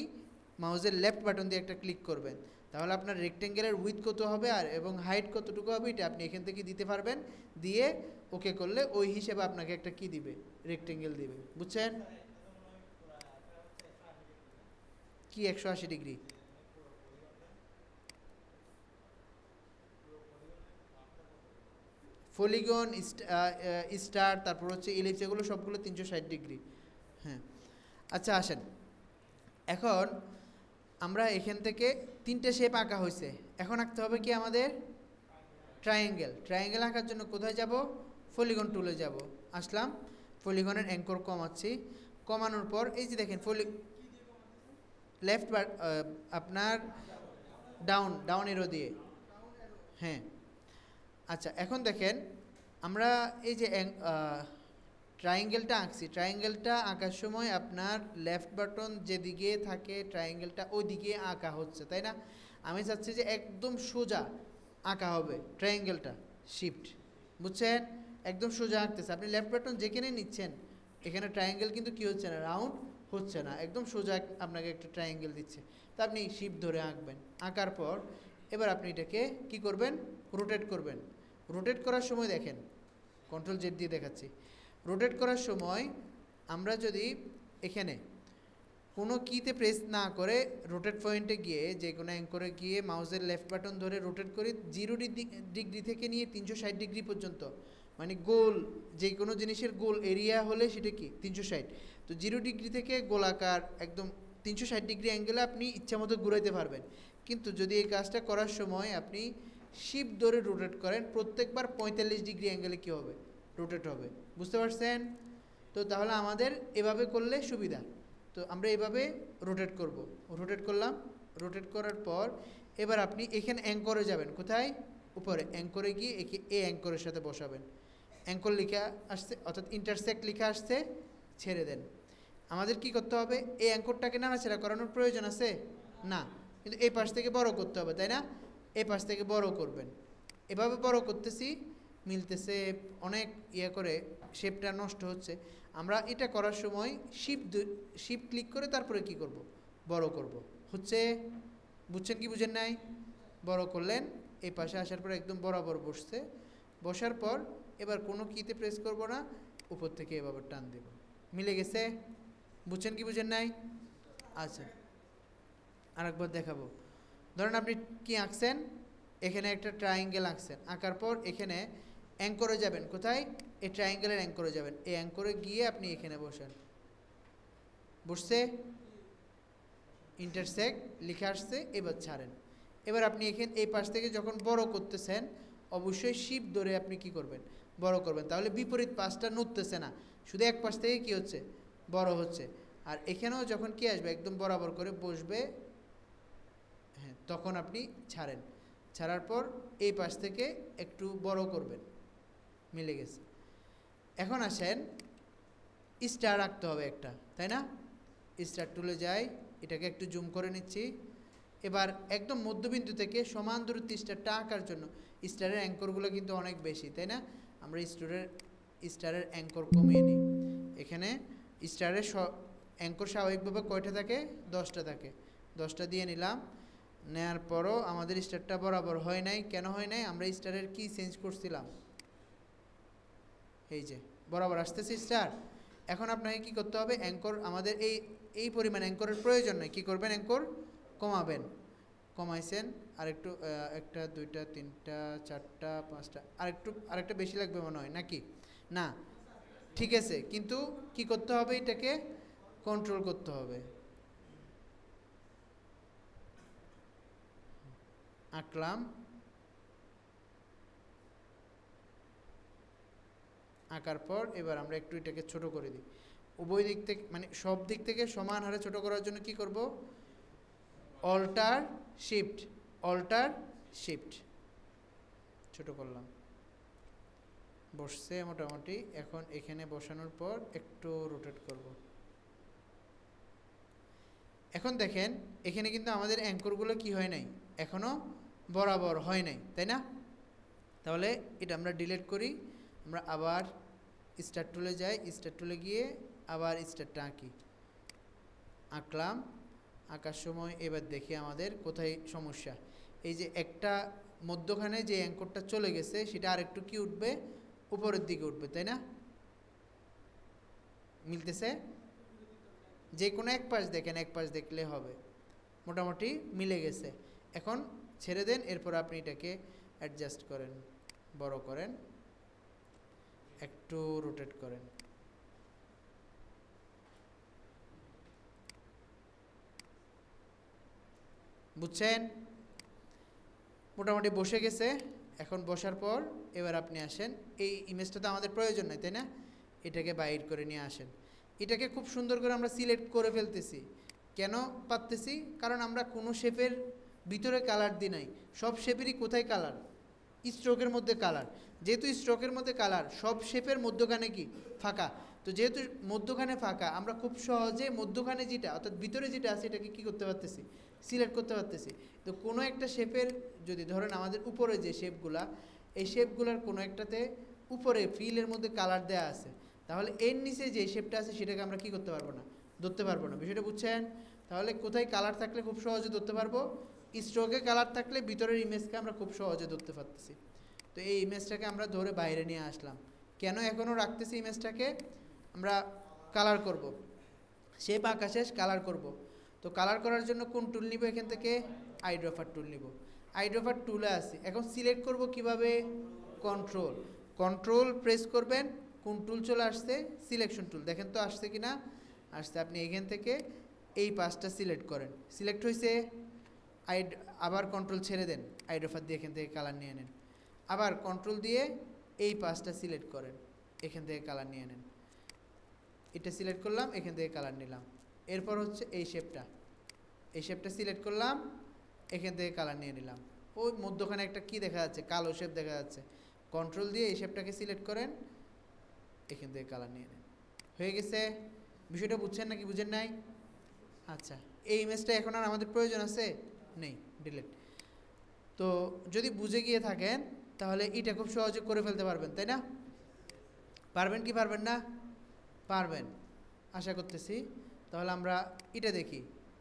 [SPEAKER 1] মাউসের লেফট বাটন দিয়ে একটা ক্লিক করবেন, তাহলে আপনার রেক্টেঙ্গেলের উইথ কত হবে আর এবং হাইট কতটুকু হবে এটা আপনি এখান থেকে দিতে পারবেন। দিয়ে ওকে করলে ওই হিসেবে আপনাকে একটা কি দিবে, রেক্টেঙ্গেল দিবে। বুঝছেন কি 180 ডিগ্রি, পলিগন, স্টার, তারপর হচ্ছে ইলিপস, এগুলো সবগুলো 360 ডিগ্রি। হ্যাঁ, আচ্ছা আসেন, এখন আমরা এখান থেকে 3টে শেপ আঁকা হয়েছে, এখন আঁকতে হবে কি আমাদের, ট্রায়াঙ্গেল। ট্রায়াঙ্গেল আঁকার জন্য কোথায় যাব, পলিগন টুলে যাব। আসলাম, পলিগনের অ্যাঙ্কর কমাচ্ছি, কমানোর পর এই যে দেখেন লেফট আপনার ডাউন এরো দিয়ে, হ্যাঁ। আচ্ছা, এখন দেখেন আমরা এই যে ট্রায়াঙ্গেলটা আঁকছি, ট্রায়াঙ্গেলটা আঁকার সময় আপনার লেফট বাটন যেদিকে থাকে ট্রায়াঙ্গেলটা ওই দিকে আঁকা হচ্ছে, তাই না। আমি চাচ্ছি যে একদম সোজা আঁকা হবে ট্রায়াঙ্গেলটা, শিফট, বুঝছেন, একদম সোজা আঁকতেছে। আপনি লেফট বাটন যেখানে নিচ্ছেন এখানে ট্রায়াঙ্গেল কিন্তু কী হচ্ছে না, রাউন্ড হচ্ছে না, একদম সোজা আপনাকে একটা ট্রায়াঙ্গেল দিচ্ছে। তা আপনি শিফট ধরে আঁকবেন, আঁকার পর এবার আপনি এটাকে কি করবেন, রোটেট করবেন। রোটেট করার সময় দেখেন, কন্ট্রোল জেড দিয়ে দেখাচ্ছি। রোটেট করার সময় আমরা যদি এখানে কোনো কিতে প্রেস না করে রোটেট পয়েন্টে গিয়ে যে কোনো অ্যাঙ্করে গিয়ে মাউসের লেফট বাটন ধরে রোটেট করি 0 ডিগ্রি থেকে নিয়ে 360 ডিগ্রি পর্যন্ত, মানে গোল যে কোনো জিনিসের গোল এরিয়া হলে সেটা কি 360। তো 0 ডিগ্রি থেকে গোলাকার একদম 360 ডিগ্রি অ্যাঙ্গেলে আপনি ইচ্ছা মতো ঘুরাইতে পারবেন। কিন্তু যদি এই কাজটা করার সময় আপনি শিফট ধরে রোটেট করেন, প্রত্যেকবার 45 ডিগ্রি অ্যাঙ্গেলে কী হবে, রোটেট হবে। বুঝতে পারছেন? তো তাহলে আমাদের এভাবে করলে সুবিধা। তো আমরা এভাবে রোটেট করব, রোটেট করলাম। রোটেট করার পর এবার আপনি এখানে অ্যাঙ্করে যাবেন, কোথায়, উপরে অ্যাঙ্করে গিয়ে একে এ অ্যাঙ্করের সাথে বসাবেন। অ্যাঙ্কর লেখা আসছে অর্থাৎ ইন্টারসেক্ট লেখা আসছে, ছেড়ে দেন। আমাদের কি করতে হবে, এই অ্যাঙ্করটাকে নাড়াচাড়া করানোর প্রয়োজন আছে না, কিন্তু এই পাশ থেকে বড় করতে হবে, তাই না? এই পাশ থেকে বড় করবেন। এভাবে বড় করতেছি, মিলতেছে অনেক ইয়ে করে শেপটা নষ্ট হচ্ছে। আমরা এটা করার সময় শিফট ক্লিক করে তারপরে কি করব, বড় করব। হচ্ছে, বুঝছেন কি বুঝেন নাই? বড় করলেন, এই পাশে আসার পর একদম বরাবর বসছে। বসার পর এবার কোনো কিতে প্রেস করব না, উপর থেকে এভাবে টান দেব, মিলে গেছে। বুঝছেন কি বুঝেন নাই? আচ্ছা, আরেকবার দেখাবো। ধরেন আপনি কি আঁকছেন, এখানে একটা ট্রায়াঙ্গেল আঁকছেন, আঁকার পর এখানে অ্যাঙ্করে যাবেন, কোথায়, এই ট্রায়াঙ্গেলের অ্যাঙ্করে যাবেন। এই অ্যাঙ্করে গিয়ে আপনি এখানে বসেন, বসছে, ইন্টারসেক্ট লিখে আসছে, এবার ছাড়েন। এবার আপনি এখানে এই পাশ থেকে যখন বড় করতেছেন অবশ্যই শিপ ধরে আপনি কি করবেন, বড় করবেন। তাহলে বিপরীত পাশটা নড়তেছে না, শুধু এক পাশ থেকে কি হচ্ছে, বড় হচ্ছে। আর এখানেও যখন কি আসবে একদম বরাবর করে বসবে, হ্যাঁ, তখন আপনি ছাড়েন। ছাড়ার পর এই পাশ থেকে একটু বড় করবেন, মিলে গেছে। এখন আসেন, স্টার রাখতে হবে একটা, তাই না? স্টার টুলে যাই, এটাকে একটু জুম করে নিচ্ছি। এবার একদম মধ্যবিন্দু থেকে সমান দূরত্বে স্টারটা আঁকার জন্য, স্টারের অ্যাঙ্করগুলো কিন্তু অনেক বেশি, তাই না? আমরা স্টারের অ্যাঙ্কর কমিয়ে নিই। এখানে স্টারের অ্যাঙ্কর স্বাভাবিকভাবে কয়টা থাকে, 10টা থাকে। 10টা দিয়ে নিলাম। নেওয়ার পরও আমাদের স্টারটা বরাবর হয় নাই। কেন হয় নাই? আমরা স্টারের কি চেঞ্জ করছিলাম, এই যে বরাবর আসতেছে স্টার। এখন আপনাকে কি করতে হবে, অ্যাঙ্কর আমাদের এই পরিমাণ অ্যাঙ্করের প্রয়োজন নয়। কি করবেন, অ্যাঙ্কর কমাবেন। কমাইছেন, আরেকটু, একটা, দুইটা, তিনটা, চারটা, পাঁচটা, আরেকটা বেশি লাগবে মনে হয় নাকি? না, ঠিক আছে, কিন্তু কি করতে হবে, এটাকে কন্ট্রোল করতে হবে। আঁকলাম, আঁকার পর এবার আমরা একটু এটাকে ছোট করে দিই। উভয় দিক থেকে, মানে সব দিক থেকে সমান হারে ছোট করার জন্য কি করব, অল্টার শিফট, অল্টার শিফট, ছোট করলাম। বসছে মোটামুটি। এখন এখানে বসানোর পর একটু রোটেট করব। এখন দেখেন এখানে কিন্তু আমাদের অ্যাঙ্করগুলো কি হয় নাই, এখনও বরাবর হয় নাই, তাই না? তাহলে এটা আমরা ডিলিট করি। আমরা আবার স্টার টুলে যাই, স্টার টুলে গিয়ে আবার স্টারটা আঁকি। আঁকলাম, আঁকার সময় এবার দেখি আমাদের কোথায় সমস্যা। এই যে একটা মধ্যখানে যে অ্যাঙ্করটা চলে গেছে সেটা আরেকটু কি উঠবে, উপরের দিকে উঠবে, তাই না? মিলতেছে? যে কোনো এক পাশ দেখেন, এক পাশ দেখলে হবে। মোটামুটি মিলে গেছে। এখন ছেড়ে দেন, এরপর আপনি এটাকে অ্যাডজাস্ট করেন, বড় করেন, একটু রোটেট করেন। বুঝছেন? মোটামুটি বসে গেছে। এখন বসার পর এবার আপনি আসেন, এই ইমেজটা তো আমাদের প্রয়োজন নাই, তাই না? এটাকে বাইর করে নিয়ে আসেন। এটাকে খুব সুন্দর করে আমরা সিলেক্ট করে ফেলতেছি। কেন পারতেছি? কারণ আমরা কোনো শেপের ভিতরে কালার দিই নাই। সব শেপেরই কোথায় কালার, স্ট্রোকের মধ্যে কালার। যেহেতু স্ট্রোকের মধ্যে কালার, সব শেপের মধ্যখানে কি ফাঁকা। তো যেহেতু মধ্যখানে ফাঁকা, আমরা খুব সহজে মধ্যখানে যেটা অর্থাৎ ভিতরে যেটা আছে এটাকে কী করতে পারতেছি, সিলেক্ট করতে পারতেছি। তো কোনো একটা শেপের যদি ধরেন আমাদের উপরে যে শেপগুলা, এই শেপগুলার কোনো একটাতে উপরে ফিলের মধ্যে কালার দেওয়া আছে, তাহলে এর নিচে যে শেপটা আছে সেটাকে আমরা কি করতে পারবো না, ধরতে পারবো না। বিষয়টা বুঝছেন? তাহলে কোথায় কালার থাকলে খুব সহজে ধরতে পারবো, স্ট্রোকে কালার থাকলে ভিতরের ইমেজকে আমরা খুব সহজে ধরতে পারতেছি। তো এই ইমেজটাকে আমরা ধরে বাইরে নিয়ে আসলাম। কেন এখনও রাখতেছি ইমেজটাকে? আমরা কালার করব, শেপ আঁকা শেষ, কালার করব। তো কালার করার জন্য কোন টুল নিব? এখান থেকে আইড্রপার টুল নিব। আইড্রপার টুলে আসি, এখন সিলেক্ট করব কিভাবে? কন্ট্রোল, কন্ট্রোল প্রেস করবেন, কোন টুল চলে আসছে? Selection tool. দেখেন তো আসছে কি না? আসছে। আপনি এখান থেকে এই পাঁচটা সিলেক্ট করেন, সিলেক্ট হয়েছে। আবার কন্ট্রোল ছেড়ে দেন, আইড্রপার দিয়ে এখান থেকে কালার নিয়ে নেন। আবার কন্ট্রোল দিয়ে এই পাঁচটা সিলেক্ট করেন, এখান থেকে কালার নিয়ে নেন। এটা সিলেক্ট করলাম, এখান থেকে কালার নিলাম। এরপর হচ্ছে এই শেপটা, এই শেপটা সিলেক্ট করলাম, এখান থেকে কালার নিয়ে নিলাম। ওই মধ্যখানে একটা কি দেখা যাচ্ছে? কালো শেপ দেখা যাচ্ছে। কন্ট্রোল দিয়ে এই শেপটাকে সিলেক্ট করেন, এখান থেকে কালার নিয়ে নেন। হয়ে গেছে? বিষয়টা বুঝছেন নাকি বুঝেন নাই? আচ্ছা, এই ইমেজটা এখন আর আমাদের প্রয়োজন আছে? নেই, ডিলিট। তো যদি বুঝে গিয়ে থাকেন তাহলে এটা খুব সহজে করে ফেলতে পারবেন, তাই না? পারবেন কি পারবেন না? পারবেন, আশা করতেছি। তাহলে আমরা এটা দেখি।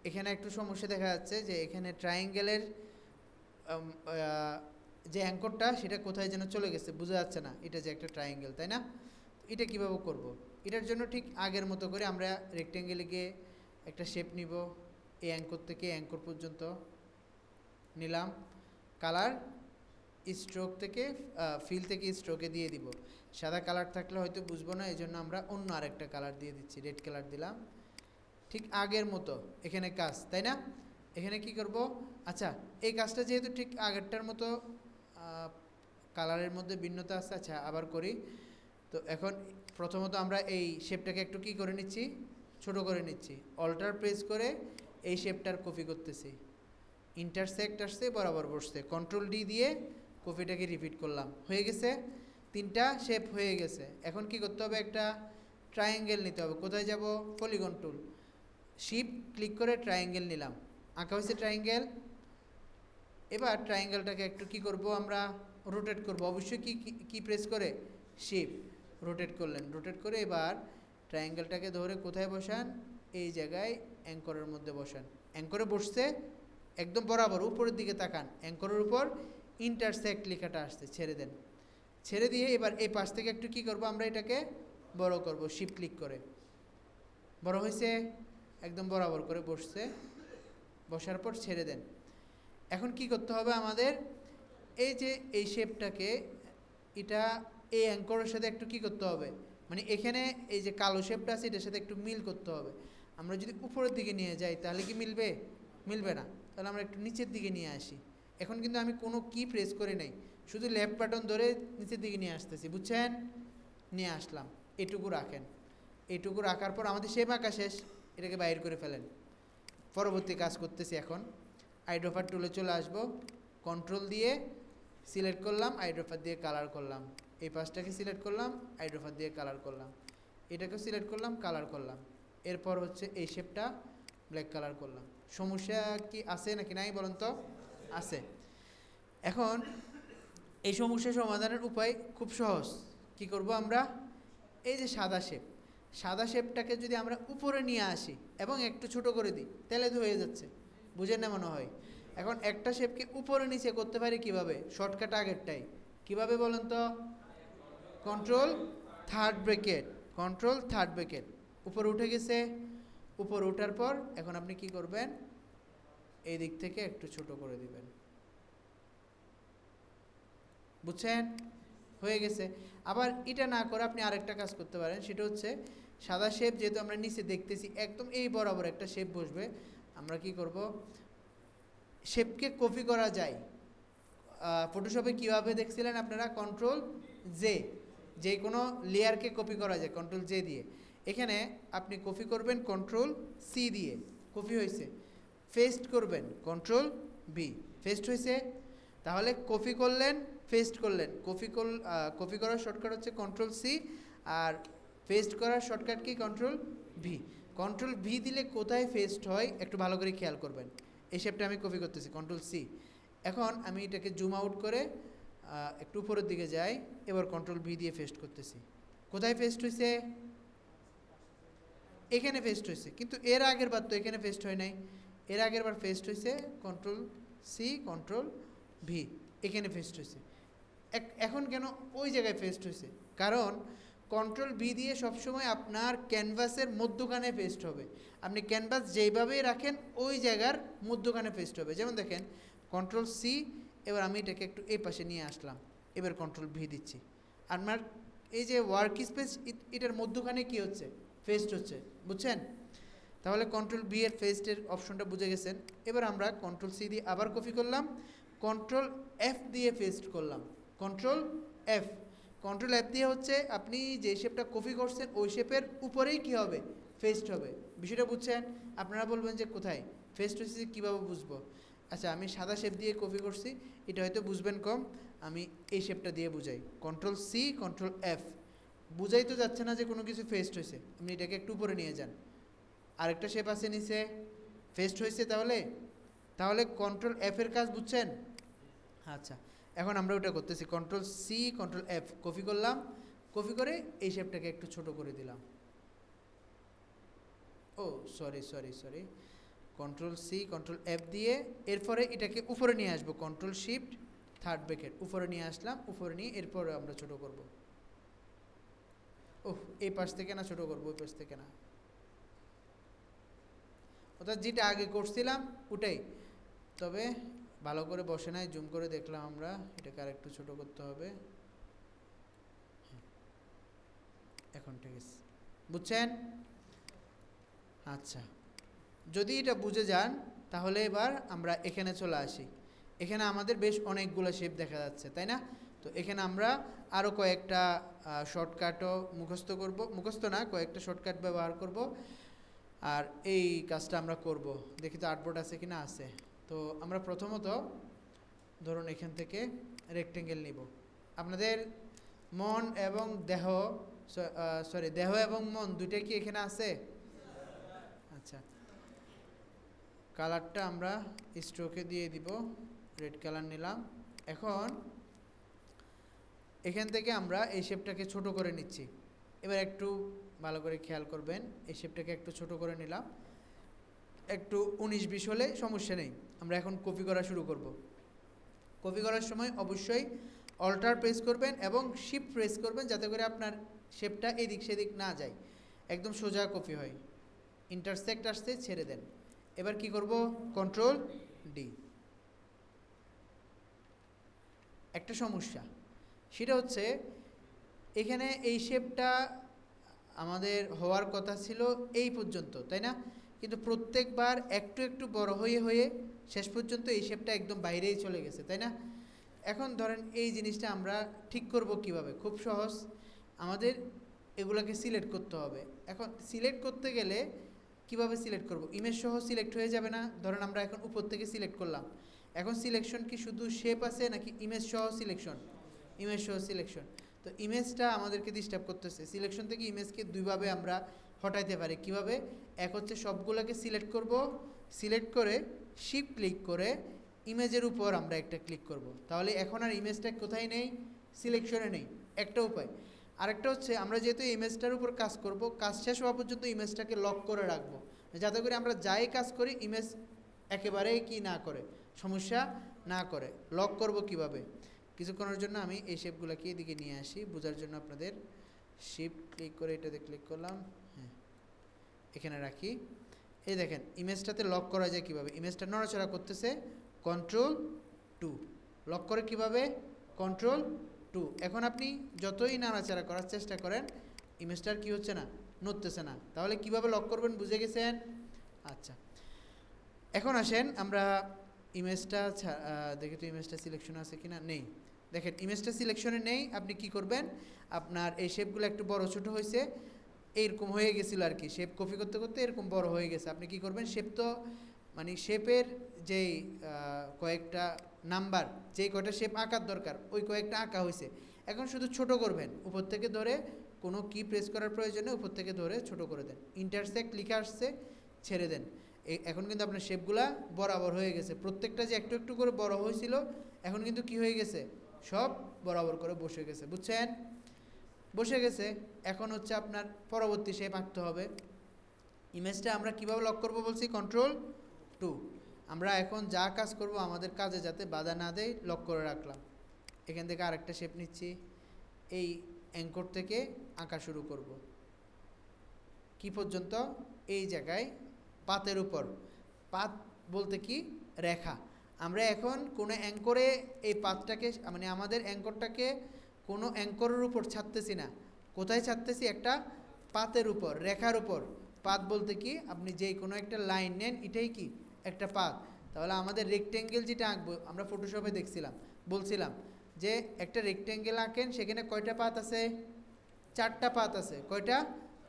[SPEAKER 1] এখানে একটু সমস্যা দেখা যাচ্ছে যে এখানে ট্রায়াঙ্গেলের যে অ্যাঙ্করটা সেটা কোথায় যেন চলে গেছে, বোঝা যাচ্ছে না এটা যে একটা ট্রায়াঙ্গেল, তাই না? এটা কিভাবে করব? এটার জন্য ঠিক আগের মতো করে আমরা রেক্ট্যাঙ্গেলে গিয়ে একটা শেপ নিব। এই অ্যাঙ্কর থেকে অ্যাঙ্কর পর্যন্ত নিলাম। কালার স্ট্রোক থেকে ফিল থেকে স্ট্রোকে দিয়ে দিব। সাদা কালার থাকলে হয়তো বুঝবো না, এই জন্য আমরা অন্য আরেকটা কালার দিয়ে দিচ্ছি, রেড কালার দিলাম। ঠিক আগের মতো এখানে কাজ, তাই না? এখানে কি করব? আচ্ছা, এই কাজটা যেহেতু ঠিক আগেরটার মতো কালারের মধ্যে ভিন্নতা আছে, আচ্ছা আবার করি। তো এখন প্রথমত আমরা এই শেপটাকে একটু কি করে নিচ্ছি? ছোট করে নিচ্ছি। অল্টার প্রেস করে এই শেপটার কপি করতেছি। ইন্টারসেক্ট আসছে, বরাবর বসছে, কন্ট্রোল ডি দিয়ে কপিটাকে রিপিট করলাম। হয়ে গেছে? তিনটা শেপ হয়ে গেছে। এখন কি করতে হবে? একটা ট্রায়াঙ্গেল নিতে হবে। কোথায় যাব? পলিগন টুল, শিফট ক্লিক করে ট্রায়াঙ্গেল নিলাম, আঁকা হয়েছে ট্রায়াঙ্গেল। এবার ট্রায়াঙ্গেলটাকে একটু কি করব? আমরা রোটেট করব। অবশ্যই কি কি প্রেস করে? শিফট, রোটেট করলেন। রোটেট করে এবার ট্রায়াঙ্গেলটাকে ধরে কোথায় বসান? এই জায়গায় অ্যাঙ্করের মধ্যে বসান। অ্যাঙ্করে বসছে, একদম বরাবর উপরের দিকে তাকান। অ্যাঙ্করের উপর ইন্টারসেক্ট লেখাটা আসছে, ছেড়ে দেন। ছেড়ে দিয়ে এবার এই পাশ থেকে একটু কি করব? আমরা এটাকে বড় করব, শিফট ক্লিক করে। বড় হয়েছে, একদম বরাবর করে বসছে। বসার পর ছেড়ে দেন। এখন কি করতে হবে আমাদের? এই যে এই শেপটাকে, এটা এই অ্যাঙ্করের সাথে একটু কি করতে হবে? মানে এখানে এই যে কালো শেপটা আছে এটার সাথে একটু মিল করতে হবে। আমরা যদি উপরের দিকে নিয়ে যাই তাহলে কি মিলবে? মিলবে না। তাহলে আমরা একটু নিচের দিকে নিয়ে আসি। এখন কিন্তু আমি কোনো কি প্রেস করে নাই, শুধু লেফট বাটন ধরে নিচের দিকে নিয়ে আসতেছি, বুঝছেন? নিয়ে আসলাম। এটুকু রাখেন। এটুকু রাখার পর আমাদের শেপ আঁকা শেষ, এটাকে বাইর করে ফেলেন। পরবর্তী কাজ করতেছি এখন। আইড্রপার টুলে চলে আসব, কন্ট্রোল দিয়ে সিলেক্ট করলাম, আইড্রপার দিয়ে কালার করলাম। এই পাঁচটাকে সিলেক্ট করলাম, আইড্রপার দিয়ে কালার করলাম। এটাকেও সিলেক্ট করলাম, কালার করলাম। এরপর হচ্ছে এই শেপটা ব্ল্যাক কালার করলাম। সমস্যা কি আছে নাকি নাই বলেন তো? আছে। এখন এই সমস্যা সমাধানের উপায় খুব সহজ। কি করব আমরা? এই যে সাদা শেপ, সাদা শেপটাকে যদি আমরা উপরে নিয়ে আসি এবং একটু ছোট করে দিই তাহলে তো হয়ে যাচ্ছে, বুঝেন না মনে হয়? এখন একটা শেপকে উপরে নিচে করতে পারি কিভাবে? শর্টকাট আগেরটাই। কিভাবে বলেন তো? Control third bracket, control third bracket. উপরে উঠে গেছে। উপরে ওঠার পর এখন আপনি কি করবেন? এই দিক থেকে একটু ছোট করে দিবেন, বুঝছেন? হয়ে গেছে। আবার এটা না করে আপনি আরেকটা কাজ করতে পারেন, সেটা হচ্ছে সাদা শেপ যেহেতু আমরা নিচে দেখতেছি, একদম এই বরাবর একটা শেপ বসবে। আমরা কি করব? শেপকে কপি করা যায়। ফটোশপে কীভাবে দেখছিলেন আপনারা? কন্ট্রোল জে, যে কোনো লেয়ারকে কপি করা যায় কন্ট্রোল জে দিয়ে। এখানে আপনি কপি করবেন কন্ট্রোল সি দিয়ে, কপি হয়েছে। পেস্ট করবেন কন্ট্রোল বি, পেস্ট হয়েছে। তাহলে কপি করলেন, পেস্ট করলেন। কপি করার শর্টকাট হচ্ছে কন্ট্রোল সি, আর পেস্ট করার shortcut key? Control V. Control V দিলে কোথায় পেস্ট হয় একটু ভালো করে খেয়াল করবেন। এই শেপটা আমি কপি করতেছি, কন্ট্রোল সি। এখন আমি এটাকে জুম আউট করে একটু উপরের দিকে যাই। এবার কন্ট্রোল ভি দিয়ে পেস্ট করতেছি। কোথায় পেস্ট হয়েছে? এখানে পেস্ট হয়েছে, কিন্তু এর আগের বার তো এখানে পেস্ট হয় নাই। এর আগের বার পেস্ট হয়েছে কন্ট্রোল সি, কন্ট্রোল ভি, এখানে পেস্ট হয়েছে। এখন কেন ওই জায়গায় পেস্ট হয়েছে? কারণ কন্ট্রোল বি দিয়ে সবসময় আপনার ক্যানভাসের মধ্যখানে পেস্ট হবে। আপনি ক্যানভাস যেইভাবেই রাখেন ওই জায়গার মধ্যখানে পেস্ট হবে। যেমন দেখেন কন্ট্রোল সি, এবার আমি এটাকে একটু এই পাশে নিয়ে আসলাম, এবার কন্ট্রোল ভি দিচ্ছি, আপনার এই যে ওয়ার্ক স্পেস এটার মধ্যখানে কি হচ্ছে? পেস্ট হচ্ছে, বুঝছেন? তাহলে কন্ট্রোল বি এর পেস্টের অপশনটা বুঝে গেছেন। এবার আমরা কন্ট্রোল সি দিয়ে আবার কপি করলাম, কন্ট্রোল এফ দিয়ে পেস্ট করলাম। কন্ট্রোল এফ, কন্ট্রোল এফ দিয়ে হচ্ছে আপনি যে শেপটা কপি করছেন ওই শেপের উপরেই কী হবে? পেস্ট হবে। বিষয়টা বুঝছেন? আপনারা বলবেন যে কোথায় পেস্ট হয়েছে, কীভাবে বুঝবো? আচ্ছা, আমি সাদা শেপ দিয়ে কপি করছি, এটা হয়তো বুঝবেন কম, আমি এই শেপটা দিয়ে বুঝাই। কন্ট্রোল সি, কন্ট্রোল এফ, বুঝাই তো যাচ্ছে না যে কোনো কিছু পেস্ট হয়েছে। আপনি এটাকে একটু উপরে নিয়ে যান, আরেকটা শেপ আছে নিচে, পেস্ট হয়েছে। তাহলে কন্ট্রোল এফ এর কাজ বুঝছেন? আচ্ছা, এখন আমরা ওটা করতেছি। Control C, control F copy করলাম, কপি করে এই শেপটাকে একটু ছোট করে দিলাম। ও sorry, control C, control F দিয়ে এরপরে এটাকে উপরে নিয়ে আসবো। কন্ট্রোল শিফট থার্ড ব্র্যাকেট, উপরে নিয়ে আসলাম, উপরে নিয়ে এরপরে আমরা ছোট করব। এই পাশ থেকে না ছোট করবো, ওই পাশ থেকে না, অর্থাৎ যেটা আগে করছিলাম ওটাই, তবে ভালো করে বসে নাই, জুম করে দেখলাম আমরা, এটাকে আর একটু ছোট করতে হবে। এখন ঠিক আছে, বুঝছেন? আচ্ছা, যদি এটা বুঝে যান তাহলে এবার আমরা এখানে চলে আসি। এখানে আমাদের বেশ অনেকগুলো শেপ দেখা যাচ্ছে, তাই না? তো এখানে আমরা আরও কয়েকটা শর্টকাটও মুখস্থ না, কয়েকটা শর্টকাট ব্যবহার করব, আর এই কাজটা আমরা করব। দেখি তো আর্টবোর্ড আছে কি না, আছে। তো আমরা প্রথমত ধরুন এখান থেকে রেক্টেঙ্গেল নিব। আপনাদের মন এবং দেহ, দেহ এবং মন দুইটাই কি এখানে আছে? আচ্ছা, কালারটা আমরা স্ট্রোকে দিয়ে দিব, রেড কালার নিলাম। এখন এখান থেকে আমরা এই শেপটাকে ছোট করে নিচ্ছি। এবার একটু ভালো করে খেয়াল করবেন, এই শেপটাকে একটু ছোট করে নিলাম, একটু 19-20 হলে সমস্যা নেই। আমরা এখন কপি করা শুরু করব। কপি করার সময় অবশ্যই অল্টার প্রেস করবেন এবং শিফট প্রেস করবেন, যাতে করে আপনার শেপটা এদিক সেদিক না যায়, একদম সোজা কপি হয়। ইন্টারসেক্ট আসতে ছেড়ে দেন। এবার কি করব? Control D. একটা সমস্যা, সেটা হচ্ছে এখানে এই শেপটা আমাদের হওয়ার কথা ছিল এই পর্যন্ত, তাই না? কিন্তু প্রত্যেকবার একটু একটু বড় হয়ে হয়ে শেষ পর্যন্ত এই শেপটা একদম বাইরেই চলে গেছে, তাই না? এখন ধরেন এই জিনিসটা আমরা ঠিক করব কিভাবে? খুব সহজ, আমাদের এগুলোকে সিলেক্ট করতে হবে। এখন সিলেক্ট করতে গেলে কিভাবে সিলেক্ট করব? ইমেজ সহ সিলেক্ট হয়ে যাবে না? ধরেন আমরা এখন উপর থেকে সিলেক্ট করলাম, এখন সিলেকশন কি শুধু শেপ আছে নাকি ইমেজ সহ সিলেকশন? ইমেজ সহ সিলেকশন। তো ইমেজটা আমাদেরকে ডিস্টার্ব করতেছে। সিলেকশন থেকে ইমেজকে দুইভাবে আমরা হটাইতে পারি। কিভাবে? এক হচ্ছে সবগুলোকে সিলেক্ট করব, সিলেক্ট করে শিফট ক্লিক করে ইমেজের উপর আমরা একটা ক্লিক করব, তাহলে এখন আর ইমেজটা কোথায় নেই? সিলেকশনে নেই। একটা উপায়। আরেকটা হচ্ছে আমরা যেহেতু ইমেজটার উপর কাজ করব, কাজ শেষ হওয়া পর্যন্ত ইমেজটাকে লক করে রাখবো, যাতে করে আমরা যাই কাজ করি ইমেজ একেবারেই কি না করে, সমস্যা না করে। লক করব কিভাবে? কিছুক্ষণের জন্য আমি এই শেপগুলোকে এদিকে নিয়ে আসি বোঝার জন্য আপনাদের। শিফট ক্লিক করে এটাতে ক্লিক করলাম, হ্যাঁ, এখানে রাখি। এই দেখেন ইমেজটাতে লক করা যায় কিভাবে? ইমেজটা নড়াচড়া করতেছে, কন্ট্রোল টু। লক করে কিভাবে? Control two. এখন আপনি যতই নাড়াচাড়া করার চেষ্টা করেন ইমেজটার কি হচ্ছে না? নড়তেছে না। তাহলে কিভাবে লক করবেন বুঝে গেছেন? আচ্ছা, এখন আসেন আমরা ইমেজটা দেখি তো ইমেজটা সিলেকশন আছে কি না। নেই। দেখেন ইমেজটা সিলেকশনে নেই। আপনি কি করবেন? আপনার এই শেপগুলো একটু বড় ছোট হয়েছে, এইরকম হয়ে গেছিল আর কি, শেপ কপি করতে করতে এরকম বড় হয়ে গেছে। আপনি কি করবেন? শেপ তো মানে শেপের যেই কয়েকটা নাম্বার, যেই কয়টা শেপ আঁকার দরকার ওই কয়েকটা আঁকা হয়েছে, এখন শুধু ছোট করবেন। উপর থেকে ধরে কোনো কি প্রেস করার প্রয়োজনে উপর থেকে ধরে ছোট করে দেন। ইন্টারসেক্ট লিখে আসছে, ছেড়ে দেন। এখন কিন্তু আপনার শেপগুলা বরাবর হয়ে গেছে। প্রত্যেকটা যে একটু একটু করে বড় হয়েছিল এখন কিন্তু কি হয়ে গেছে? সব বরাবর করে বসে গেছে, বুঝছেন? বসে গেছে। এখন হচ্ছে আপনার পরবর্তী শেপ আঁকতে হবে। ইমেজটা আমরা কিভাবে লক করব বলছি? Control two. আমরা এখন যা কাজ করব আমাদের কাজে যাতে বাধা না দেয় লক করে রাখলাম। এখান থেকে আরেকটা শেপ নিচ্ছি, এই অ্যাঙ্কর থেকে আঁকা শুরু করব কি পর্যন্ত, এই জায়গায় পাতের উপর। পাত বলতে কি, রেখা। আমরা এখন কোনো অ্যাঙ্করে এই পাতটাকে মানে আমাদের অ্যাঙ্করটাকে কোনো অ্যাঙ্করের উপর ছাড়তেছি না, কোথায় ছাড়তেছি, একটা পাতের উপর, রেখার উপর। পাত বলতে কি, আপনি যেই কোনো একটা লাইন নেন, এটাই কি একটা পাত। তাহলে আমাদের রেক্টেঙ্গেল যেটা আঁকবো, আমরা ফটোশপে দেখছিলাম, বলছিলাম যে একটা রেক্টেঙ্গেল আঁকেন, সেখানে কয়টা পাত আছে, 4টা পাত আছে। কয়টা,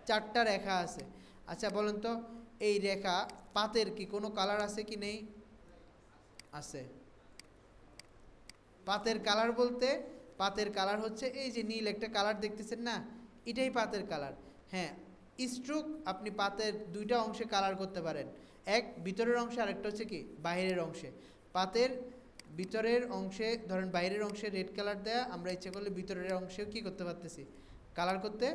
[SPEAKER 1] 4টা রেখা আছে। আচ্ছা বলেন তো, এই রেখা পাতের কি কোনো কালার আছে কি নেই, আছে। পাতের কালার বলতে, পাতের কালার হচ্ছে এই যে নীল একটা কালার দেখতেছেন না, এটাই পাতের কালার। হ্যাঁ, স্ট্রোক আপনি পাতের দুইটা অংশে কালার করতে পারেন, এক ভিতরের অংশে, আরেকটা হচ্ছে কি বাইরের অংশে। পাতের ভিতরের অংশে ধরেন বাইরের অংশে রেড কালার দেয়া, আমরা ইচ্ছে করলে ভিতরের অংশেও কি করতে পারতেছি, কালার করতে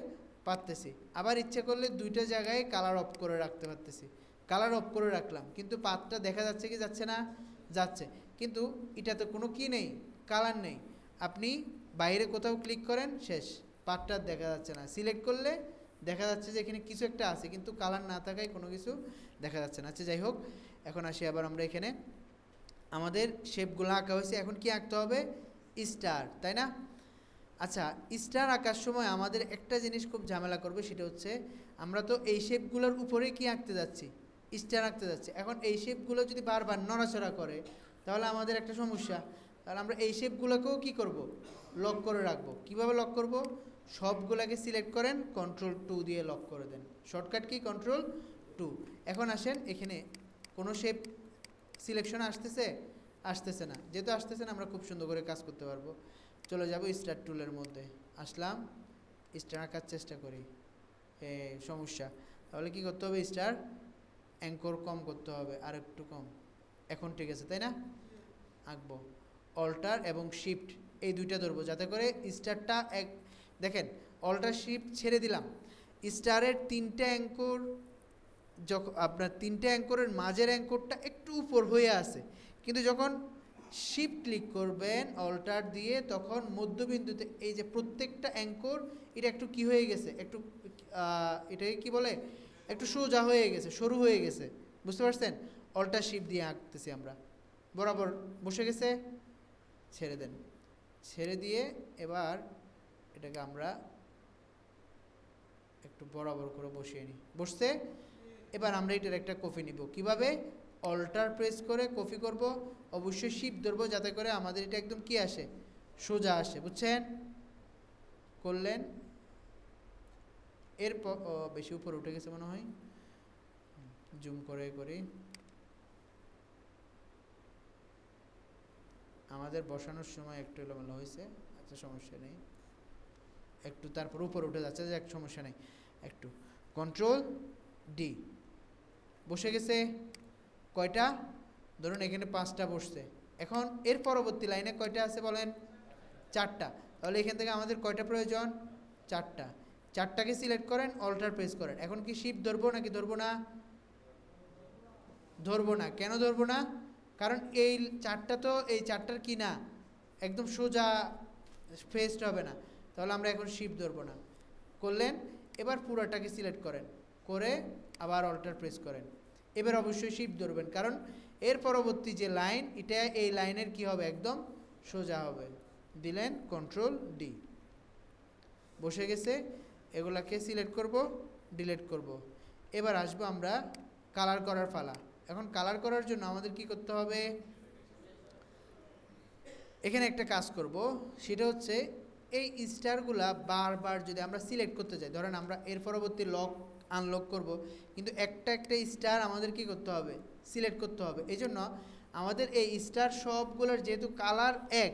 [SPEAKER 1] পারতেছি। আবার ইচ্ছে করলে দুইটা জায়গায় কালার অফ করে রাখতে পারতেছি। কালার অফ করে রাখলাম, কিন্তু পাতটা দেখা যাচ্ছে কি যাচ্ছে না, যাচ্ছে। কিন্তু এটাতে কোনো কি নেই, কালার নেই। আপনি বাইরে কোথাও ক্লিক করেন, শেষ, পাতটা দেখা যাচ্ছে না। সিলেক্ট করলে দেখা যাচ্ছে যে এখানে কিছু একটা আছে, কিন্তু কালার না থাকায় কোনো কিছু দেখা যাচ্ছে না। আচ্ছা যাই হোক, এখন আসি আবার আমরা এখানে আমাদের শেপগুলো আঁকা হয়েছে, এখন কি আঁকতে হবে, স্টার, তাই না? আচ্ছা, স্টার আঁকার সময় আমাদের একটা জিনিস খুব ঝামেলা করবে, সেটা হচ্ছে আমরা তো এই শেপগুলোর উপরেই কি আঁকতে যাচ্ছি, স্টার আঁকতে যাচ্ছি। এখন এই শেপগুলো যদি বারবার নড়াচড়া করে, তাহলে আমাদের একটা সমস্যা। তাহলে আমরা এই শেপগুলোকেও কি করব, লক করে রাখবো। কিভাবে লক করব, সবগুলোকে সিলেক্ট করেন, Ctrl+2 দিয়ে লক করে দেন। Shortcut key, Ctrl+2। এখন আসেন, এখানে কোনো শেপ সিলেকশন আসতেছে, আসতেছে না। যেহেতু আসতেছে না, আমরা খুব সুন্দর করে কাজ করতে পারবো। চলে যাব স্টার টুলের মধ্যে, আসলাম, স্টার আঁকার চেষ্টা করি, সমস্যা। তাহলে কি করতে হবে, স্টার অ্যাঙ্কর কম করতে হবে, আর একটু কম। এখন ঠিক আছে, তাই না? আঁকবো, অল্টার এবং শিফট এই দুইটা ধরবো, যাতে করে স্টারটা এক, দেখেন অল্টার শিফট ছেড়ে দিলাম, স্টারের 3টে অ্যাঙ্কর, যখন আপনার 3টে অ্যাঙ্করের মাঝের অ্যাঙ্করটা একটু উপর হয়ে আছে, কিন্তু যখন শিফট ক্লিক করবেন অল্টার দিয়ে, তখন মধ্যবিন্দুতে এই যে প্রত্যেকটা অ্যাঙ্কর, এটা একটু কি হয়ে গেছে, একটু এটাকে কি বলে, একটু সোজা হয়ে গেছে, সরু হয়ে গেছে, বুঝতে পারছেন? অল্টার শিফট দিয়ে আঁকতেছি আমরা, বরাবর বসে গেছে, ছেড়ে দেন। ছেড়ে দিয়ে এবার এটাকে আমরা একটু বরাবর করে বসিয়ে নিই, বসছে। এবার আমরা এটার একটা কপি নিব, কিভাবে, অল্টার প্রেস করে কপি করব, অবশ্যই শিফট ধরবো, যাতে করে আমাদের এটা একদম কি আসে, সোজা আসে, বুঝছেন? করলেন, এরপর বেশি উপরে উঠে গেছে মনে হয়, জুম করে করি। আমাদের বসানোর সময় একটু এলোমেলো হয়েছে, আচ্ছা সমস্যা নেই, একটু তারপর উপরে উঠে যাচ্ছে, এক সমস্যা নেই, একটু Ctrl+D, বসে গেছে। কয়টা, ধরুন এখানে 5টা বসছে। এখন এর পরবর্তী লাইনে কয়টা আছে বলেন, 4টা। তাহলে এখান থেকে আমাদের কয়টা প্রয়োজন, 4টা। 4টাকে সিলেক্ট করেন, অল্টার প্রেস করেন। এখন কি শিফট ধরবো নাকি ধরবো না, ধরবো না। কেন ধরবো না, কারণ এই 4টা তো এই 4টার কি না, একদম সোজা ফেসড হবে না, তাহলে আমরা এখন শিফট ধরবো না। করলেন, এবার পুরোটাকে সিলেক্ট করেন, করে আবার অল্টার প্রেস করেন। এবার অবশ্যই শিফট ধরবেন, কারণ এর পরবর্তী যে লাইন, এটা এই লাইনের কি হবে, একদম সোজা হবে। দিলেন Ctrl+D, বসে গেছে। এগুলাকে সিলেক্ট করব, ডিলিট করব। এবার আসবো আমরা কালার করার পালা। এখন কালার করার জন্য আমাদের কি করতে হবে, এখানে একটা কাজ করব, সেটা হচ্ছে এই স্টারগুলা বারবার যদি আমরা সিলেক্ট করতে যাই, ধরেন আমরা এর পরবর্তী লক আনলক করব, কিন্তু একটা একটা স্টার আমাদের কি করতে হবে, সিলেক্ট করতে হবে। এই জন্য আমাদের এই স্টার সবগুলোর যেহেতু কালার এক,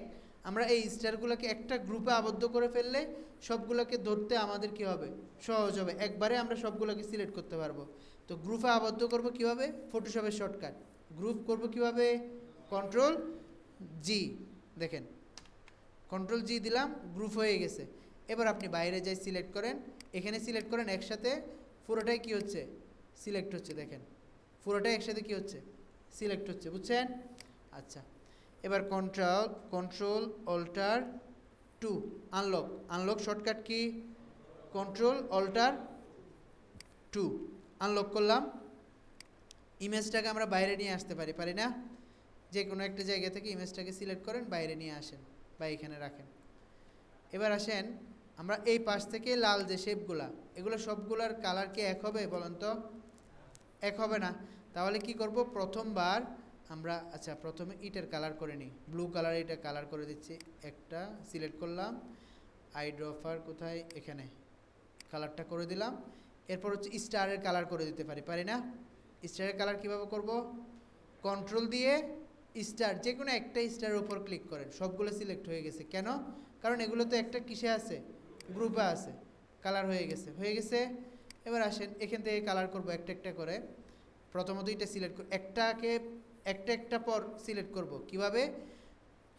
[SPEAKER 1] আমরা এই স্টারগুলোকে একটা গ্রুপে আবদ্ধ করে ফেললে সবগুলোকে ধরতে আমাদের কি হবে, সহজ হবে, একবারে আমরা সবগুলোকে সিলেক্ট করতে পারবো। তো গ্রুপে আবদ্ধ করব কিভাবে, ফটোশপের শর্টকাট, গ্রুপ করব কিভাবে, Ctrl+G, দেখেন Ctrl+G দিলাম, গ্রুপ হয়ে গেছে। এবার আপনি বাইরে যাই সিলেক্ট করেন, এখানে সিলেক্ট করেন, একসাথে পুরোটাই কি হচ্ছে, সিলেক্ট হচ্ছে, দেখেন পুরোটাই একসাথে কি হচ্ছে, সিলেক্ট হচ্ছে, বুঝছেন? আচ্ছা, এবার control alter 2 unlock shortcut key control alter 2 unlock করলাম। ইমেজটাকে আমরা বাইরে নিয়ে আসতে পারি না? যে কোনো একটা জায়গা থেকে ইমেজটাকে সিলেক্ট করেন, বাইরে নিয়ে আসেন বা এখানে রাখেন। এবার আসেন আমরা এই পাশ থেকে লাল যে শেপগুলা, এগুলো সবগুলোর কালার কি এক হবে বলেন তো? এক হবে না। তাহলে কি করব, প্রথমবার আমরা প্রথমে ইটের কালার করে নিই। ব্লু কালার এটা কালার করে দিচ্ছি। একটা সিলেক্ট করলাম, আইড্রপার কোথায়, এখানে কালারটা করে দিলাম। এরপর হচ্ছে স্টারের কালার করে দিতে পারি না? স্টারের কালার কিভাবে করব, কন্ট্রোল দিয়ে স্টার, যে কোনো একটা স্টারের উপর ক্লিক করেন, সবগুলো সিলেক্ট হয়ে গেছে। কেন? কারণ এগুলো তো একটা কিসে আছে, গ্রুপে আছে। কালার হয়ে গেছে। এবার আসেন এখান থেকে কালার করব একটা একটা করে। প্রথমত এটা সিলেক্ট একটা পর সিলেক্ট করব। কিভাবে?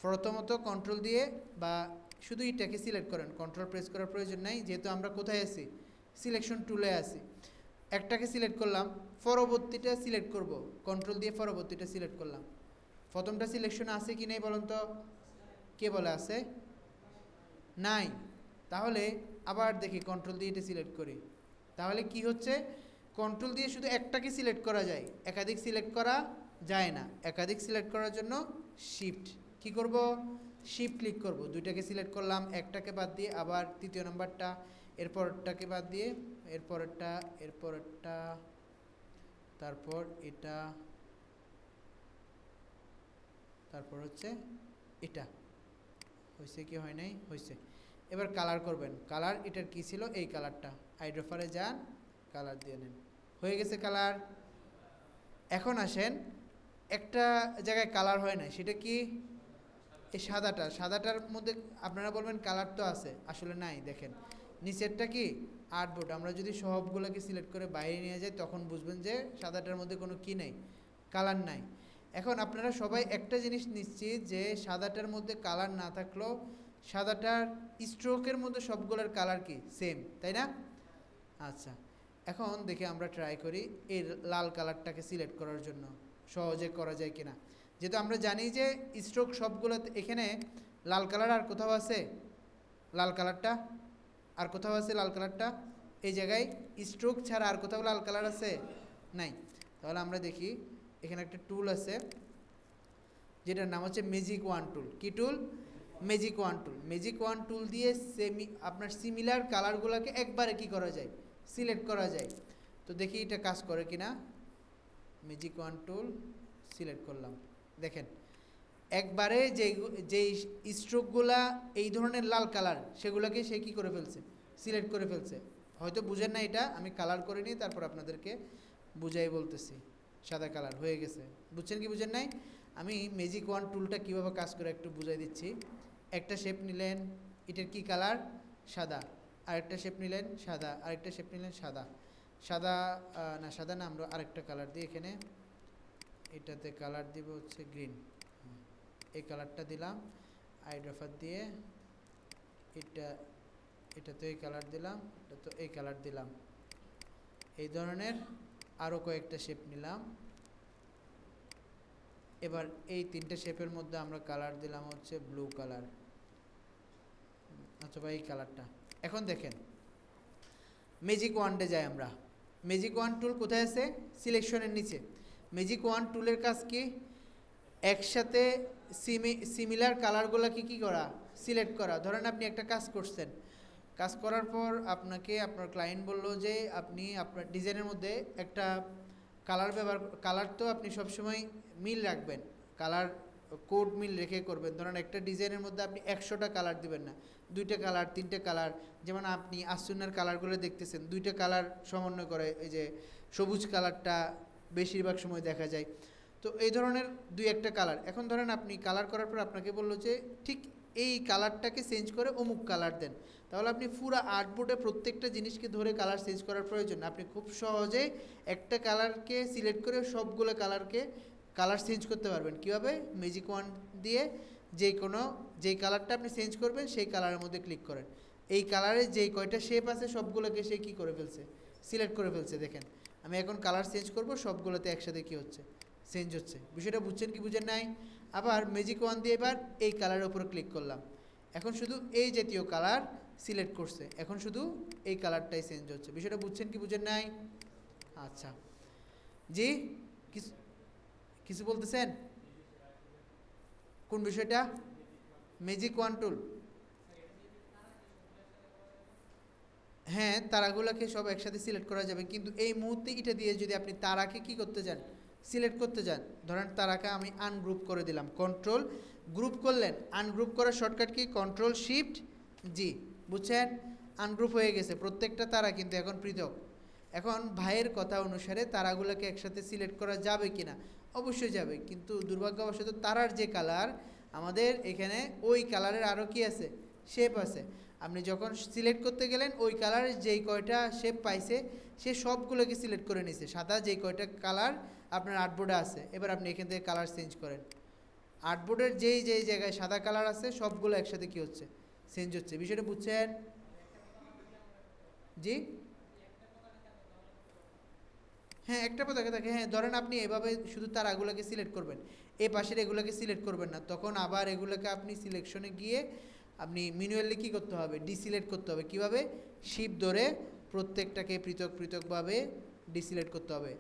[SPEAKER 1] প্রথমত কন্ট্রোল দিয়ে বা শুধু এটাকে সিলেক্ট করেন, কন্ট্রোল প্রেস করার প্রয়োজন নাই, যেহেতু আমরা কোথায় আছি, সিলেকশন টুলে আছি। একটাকে সিলেক্ট করলাম, পরবর্তীটা সিলেক্ট করব, কন্ট্রোল দিয়ে পরবর্তীটা সিলেক্ট করলাম। প্রথমটা সিলেকশন আছে কি নেই বলুন তো? কে বলে আছে? নাই। তাহলে আবার দেখি কন্ট্রোল দিয়ে এটা সিলেক্ট করি। তাহলে কি হচ্ছে, কন্ট্রোল দিয়ে শুধু একটাকে সিলেক্ট করা যায়, একাধিক সিলেক্ট করা যায় না। একাধিক সিলেক্ট করার জন্য শিফট কি করব, শিফট ক্লিক করব। দুইটাকে সিলেক্ট করলাম, একটাকে বাদ দিয়ে আবার তৃতীয় নাম্বারটা, এরপরটাকে বাদ দিয়ে এরপরটা, তারপর এটা, তারপর হচ্ছে এটা। হয়েছে কি হয় নাই? হয়েছে। এবার কালার করবেন। কালার এটার কি ছিল, এই কালারটা, আইড্রপারে যান, কালার দিয়ে নেন, হয়ে গেছে কালার। এখন আসেন একটা জায়গায় কালার হয় না, সেটা কি, এই সাদাটার মধ্যে আপনারা বলবেন কালার তো আছে, আসলে নাই। দেখেন নিচেরটা কি আর্টবোর্ড, আমরা যদি সবগুলোকে সিলেক্ট করে বাইরে নিয়ে যাই তখন বুঝবেন যে সাদাটার মধ্যে কোনো কি নেই, কালার নাই। এখন আপনারা সবাই একটা জিনিস নিশ্চিত যে সাদাটার মধ্যে কালার না থাকলেও সাদাটার স্ট্রোকের মধ্যে সবগুলোর কালার কি সেম, তাই না? আচ্ছা, এখন দেখে আমরা ট্রাই করি এই লাল কালারটাকে সিলেক্ট করার জন্য সহজে করা যায় কিনা। যেহেতু আমরা জানি যে স্ট্রোক সবগুলো, এখানে লাল কালার আর কোথাও আছে, লাল কালারটা আর কোথাও আছে, লাল কালারটা এই জায়গায়, স্ট্রোক ছাড়া আর কোথাও লাল কালার আছে নাই। তাহলে আমরা দেখি এখানে একটা টুল আছে যেটার নাম হচ্ছে ম্যাজিক ওয়ান টুল। কি টুল? ম্যাজিক ওয়ান টুল দিয়ে আপনার সিমিলার কালারগুলোকে একবারে কি করা যায়, সিলেক্ট করা যায়। তো দেখি এটা কাজ করে কিনা। ম্যাজিক ওয়ান টুল সিলেক্ট করলাম, দেখেন একবারে যেই স্ট্রোকগুলা এই ধরনের লাল কালার, সেগুলোকে সে কী করে ফেলছে, সিলেক্ট করে ফেলছে। হয়তো বুঝেন না, এটা আমি কালার করে নিই, তারপর আপনাদেরকে বুঝাই বলতেছি। সাদা কালার হয়ে গেছে, বুঝছেন কি বুঝেন নাই? আমি ম্যাজিক ওয়ান টুলটা কীভাবে কাজ করে একটু বুঝাই দিচ্ছি। একটা শেপ নিলেন, এটার কি কালার, সাদা। আরেকটা শেপ নিলেন, সাদা। আরেকটা শেপ নিলেন, সাদা। সাদা না, আমরা আরেকটা কালার দিই এখানে। এটাতে কালার দিব হচ্ছে গ্রিন, এই কালারটা দিলাম। আইড্রপার দিয়ে এটাতে এই কালার দিলাম, এটা তো এই কালার দিলাম। এই ধরনের আরও কয়েকটা শেপ নিলাম। এবার এই তিনটে শেপের মধ্যে আমরা কালার দিলাম হচ্ছে ব্লু কালার, অথবা এই কালারটা। এখন দেখেন ম্যাজিক ওয়ান্ডে যাই আমরা। ম্যাজিক ওয়ান টুল কোথায় আছে? সিলেকশনের নিচে। ম্যাজিক ওয়ান টুলের কাজ কি, একসাথে সিমিলার কালারগুলোকে কী করা, সিলেক্ট করা। ধরেন আপনি একটা কাজ করছেন, কাজ করার পর আপনাকে আপনার ক্লায়েন্ট বলল যে আপনি আপনার ডিজাইনের মধ্যে একটা কালার তো আপনি সবসময় মিল রাখবেন, কালার কোড মিল রেখে করবেন। ধরেন একটা ডিজাইনের মধ্যে আপনি 100টা কালার দিবেন না, 2টা কালার 3টে কালার। যেমন আপনি আসুনার কালারগুলো দেখতেছেন, 2টা কালার সমন্বয় করে, এই যে সবুজ কালারটা বেশিরভাগ সময় দেখা যায়। তো এই ধরনের 2-1টা কালার। এখন ধরেন আপনি কালার করার পর আপনাকে বললো যে ঠিক এই কালারটাকে চেঞ্জ করে অমুক কালার দেন। তাহলে আপনি পুরো আর্টবোর্ডে প্রত্যেকটা জিনিসকে ধরে কালার চেঞ্জ করার প্রয়োজন না। আপনি খুব সহজে একটা কালারকে সিলেক্ট করে সবগুলো কালার চেঞ্জ করতে পারবেন। কীভাবে? ম্যাজিক ওয়ান দিয়ে যেই কালারটা আপনি চেঞ্জ করবেন সেই কালারের মধ্যে ক্লিক করেন। এই কালারে যেই কয়টা শেপ আছে সবগুলোকে সে কী করে ফেলছে, সিলেক্ট করে ফেলছে। দেখেন আমি এখন কালার চেঞ্জ করব, সবগুলোতে একসাথে কী হচ্ছে, চেঞ্জ হচ্ছে। বিষয়টা বুঝছেন কি বুঝেন নাই? আবার ম্যাজিক ওয়ান দিয়ে এবার এই কালারের উপর ক্লিক করলাম, এখন শুধু এই জাতীয় কালার সিলেক্ট করছে, এখন শুধু এই কালারটাই চেঞ্জ হচ্ছে। বিষয়টা বুঝছেন কি বুঝেন নাই? আচ্ছা জি, কিছু কিছু বলতেছেন? কোন বিষয়টা? ম্যাজিক ওয়ান টুল। হ্যাঁ, তারাগুলোকে সব একসাথে সিলেক্ট করা যাবে, কিন্তু এই মুহূর্তে এটা দিয়ে যদি আপনি তারাকে কি করতে চান, সিলেক্ট করতে চান, ধরেন তারাকে আমি আনগ্রুপ করে দিলাম, কন্ট্রোল গ্রুপ করলেন, আনগ্রুপ করার শর্টকাট কি? কন্ট্রোল শিফট জি, বুঝছেন? আনগ্রুপ হয়ে গেছে, প্রত্যেকটা তারা কিন্তু এখন পৃথক। এখন ভাইয়ের কথা অনুসারে তারাগুলোকে একসাথে সিলেক্ট করা যাবে কি না? অবশ্যই যাবে, কিন্তু দুর্ভাগ্যবশত তারার যে কালার আমাদের এখানে, ওই কালারের আরও কি আছে, শেপ আছে। আপনি যখন সিলেক্ট করতে গেলেন ওই কালারের যেই কয়টা শেপ পাইছে সে সবগুলোকে সিলেক্ট করে নিছে, সাদা যেই কয়টা কালার আপনার আর্টবোর্ডে আছে। এবার আপনি এখান থেকে কালার চেঞ্জ করেন, আর্টবোর্ডের যেই যেই জায়গায় সাদা কালার আছে সবগুলো একসাথে কি হচ্ছে, চেঞ্জ হচ্ছে। বিষয়টা বুঝছেন? জি হ্যাঁ, একটা পতাকা থাকে। হ্যাঁ, ধরেন আপনি এভাবে শুধু তারাগুলোকে সিলেক্ট করবেন, এই পাশের এগুলোকে সিলেক্ট করবেন না, তখন আবার এগুলোকে আপনি সিলেকশনে গিয়ে আপনি ম্যানুয়ালি কী করতে হবে, ডিসিলেক্ট করতে হবে। কিভাবে? শিফট ধরে প্রত্যেকটাকে পৃথক পৃথকভাবে ডিসিলেক্ট করতে হবে।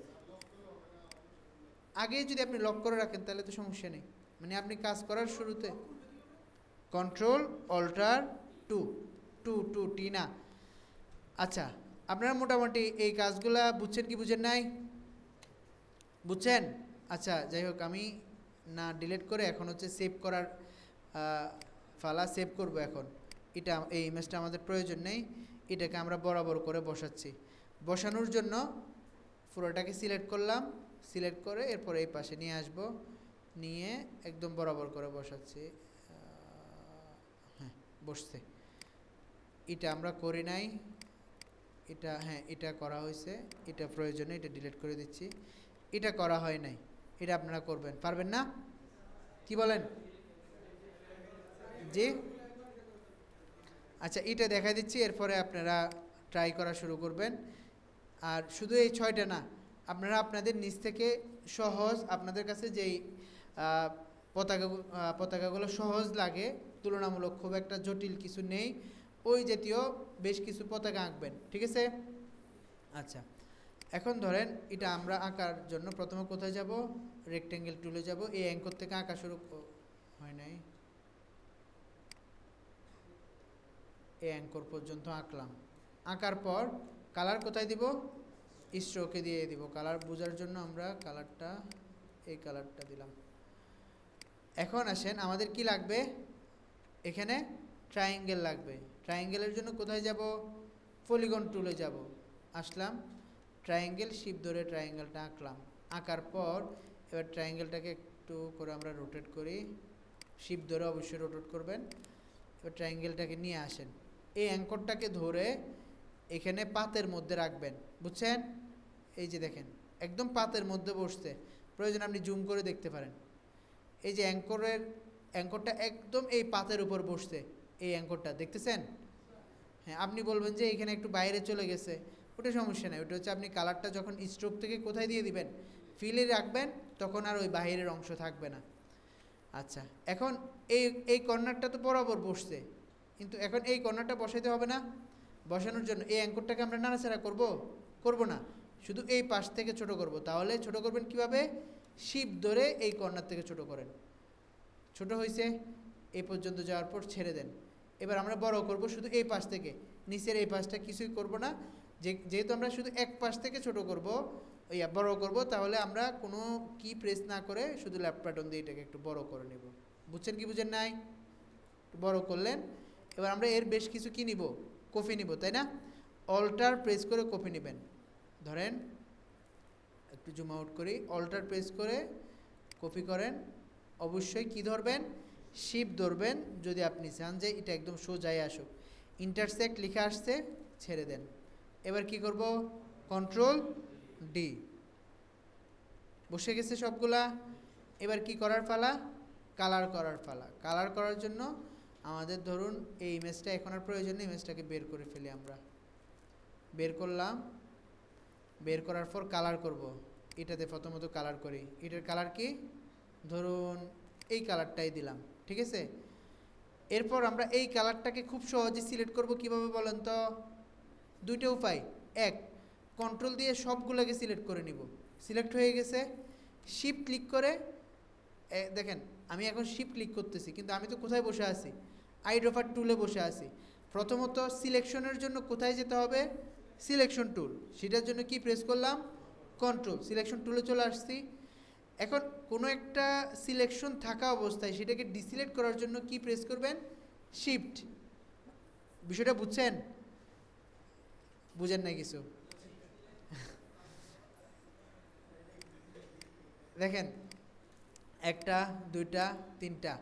[SPEAKER 1] আগে যদি আপনি লক করে রাখেন তাহলে তো সমস্যা নেই, মানে আপনি কাজ করার শুরুতে control alter two, two two T না। আচ্ছা, আপনারা মোটামুটি এই কাজগুলা বুঝছেন কি বুঝেন নাই? বুঝছেন? আচ্ছা যাই হোক, আমি না ডিলিট করে এখন হচ্ছে সেভ করার ফালা সেভ করব। এখন এটা এই ইমেজটা আমাদের প্রয়োজন নেই, এটাকে আমরা বরাবর করে বসাচ্ছি। বসানোর জন্য পুরোটাকে সিলেক্ট করলাম, সিলেক্ট করে এরপর এই পাশে নিয়ে আসব, নিয়ে একদম বরাবর করে বসাচ্ছি। হ্যাঁ, বসছে। এটা আমরা করি নাই, এটা হ্যাঁ এটা করা হয়েছে, এটা প্রয়োজনে এটা ডিলিট করে দিচ্ছি। এটা করা হয় নাই, এটা আপনারা করবেন, পারবেন না? কি বলেন? জি আচ্ছা, এটা দেখা দিচ্ছি, এরপরে আপনারা ট্রাই করা শুরু করবেন। আর শুধু এই 6টা না, আপনারা আপনাদের নিজ থেকে সহজ, আপনাদের কাছে যেই পতাকাগুলো সহজ লাগে, তুলনামূলক খুব একটা জটিল কিছু নেই, ওই জাতীয় বেশ কিছু পতাকা আঁকবেন, ঠিক আছে? আচ্ছা, এখন ধরেন এটা আমরা আঁকার জন্য প্রথমে কোথায় যাব, রেক্টেঙ্গেল টুলে যাব, এই অ্যাঙ্কর থেকে আঁকা শুরু হয় নাই, এই অ্যাঙ্কর পর্যন্ত আঁকলাম। আঁকার পর কালার কোথায় দিব, স্ট্রোকে দিয়ে দিব। কালার বোঝার জন্য আমরা কালারটা, এই কালারটা দিলাম। এখন আসেন আমাদের কি লাগবে, এখানে ট্রায়াঙ্গেল লাগবে। ট্রায়াঙ্গেলের জন্য কোথায় যাব, পলিগন টুলে যাব। আসলাম, ট্রায়াঙ্গেল শিপ ধরে ট্রায়াঙ্গেলটা আঁকলাম। আঁকার পর এবার ট্রায়াঙ্গেলটাকে একটু করে আমরা রোটেট করি, শিপ ধরে অবশ্যই রোটেট করবেন। এবার ট্রায়াঙ্গেলটাকে নিয়ে আসেন, এই অ্যাঙ্করটাকে ধরে এখানে পাতের মধ্যে রাখবেন, বুঝছেন? এই যে দেখেন একদম পাতের মধ্যে বসছে, প্রয়োজন আপনি জুম করে দেখতে পারেন। এই যে অ্যাঙ্করটা একদম এই পাতের উপর বসছে, এই অ্যাঙ্করটা দেখতেছেন? হ্যাঁ, আপনি বলবেন যে এখানে একটু বাইরে চলে গেছে, ওটা সমস্যা নেই, ওটা হচ্ছে আপনি কালারটা যখন স্ট্রোক থেকে কোথায় দিয়ে দিবেন, ফিলে রাখবেন, তখন আর ওই বাইরের অংশ থাকবে না। আচ্ছা, এখন এই কর্নারটা তো বরাবর বসছে, কিন্তু এখন এই কর্নারটা বসাইতে হবে না? বসানোর জন্য এই অ্যাঙ্করটাকে আমরা নাড়াচাড়া করব না, শুধু এই পাশ থেকে ছোট করব। তাহলে ছোট করবেন কিভাবে, শিপ ধরে এই কর্নার থেকে ছোট করেন। ছোট হয়েছে, এই পর্যন্ত যাওয়ার পর ছেড়ে দেন। এবার আমরা বড় করব শুধু এই পাশ থেকে, নিচের এই পাশটা কিছুই করব না। যেহেতু আমরা শুধু এক পাশ থেকে ছোট করব, বড় করব, তাহলে আমরা কোনো কি প্রেস না করে শুধু লেফট বাটন দিয়ে এটাকে একটু বড় করে নেব। বুঝছেন কি বুঝেন নাই? বড় করলেন। এবার আমরা এর বেশ কিছু কি নিব, কপি নিব, তাই না? অল্টার প্রেস করে কপি নেবেন। ধরেন একটু জুম আউট করি, অল্টার প্রেস করে কপি করেন। অবশ্যই কি ধরবেন, শিপ ধরবেন, যদি আপনি চান যে এটা একদম সোজাই আসুক। ইন্টারসেক্ট লিখে আসছে, ছেড়ে দেন। এবার কি করব, কন্ট্রোল ডি, বসে গেছে সবগুলা। এবার কি করার পালা, কালার করার পালা। কালার করার জন্য আমাদের ধরুন এই ইমেজটা এখন আর প্রয়োজন নেই, ইমেজটাকে বের করে ফেলি আমরা। বের করলাম, বের করার পর কালার করব। এটাতে প্রথমত কালার করি, এটার কালার কি, ধরুন এই কালারটাই দিলাম, ঠিক আছে। এরপর আমরা এই কালারটাকে খুব সহজে সিলেক্ট করব কিভাবে বলেন তো? দুইটা উপায়। এক, কন্ট্রোল দিয়ে সবগুলোকে সিলেক্ট করে নিব। সিলেক্ট হয়ে গেছে, শিফট ক্লিক করে দেখেন আমি এখন শিফট ক্লিক করতেছি, কিন্তু আমি তো কোথায় বসে আছি? আইড্রপার টুলে বসে আছি। প্রথমত সিলেকশনের জন্য কোথায় যেতে হবে? Selection tool. সেটার জন্য কি প্রেস করলাম? কন্ট্রোল। সিলেকশন টুলে চলে আসছি। এখন কোনো একটা সিলেকশন থাকা অবস্থায় সেটাকে ডিসিলেক্ট করার জন্য কি প্রেস করবেন? শিফট। বিষয়টা বুঝছেন? বুঝেন না কিছু? দেখেন, একটা, দুইটা, তিনটা,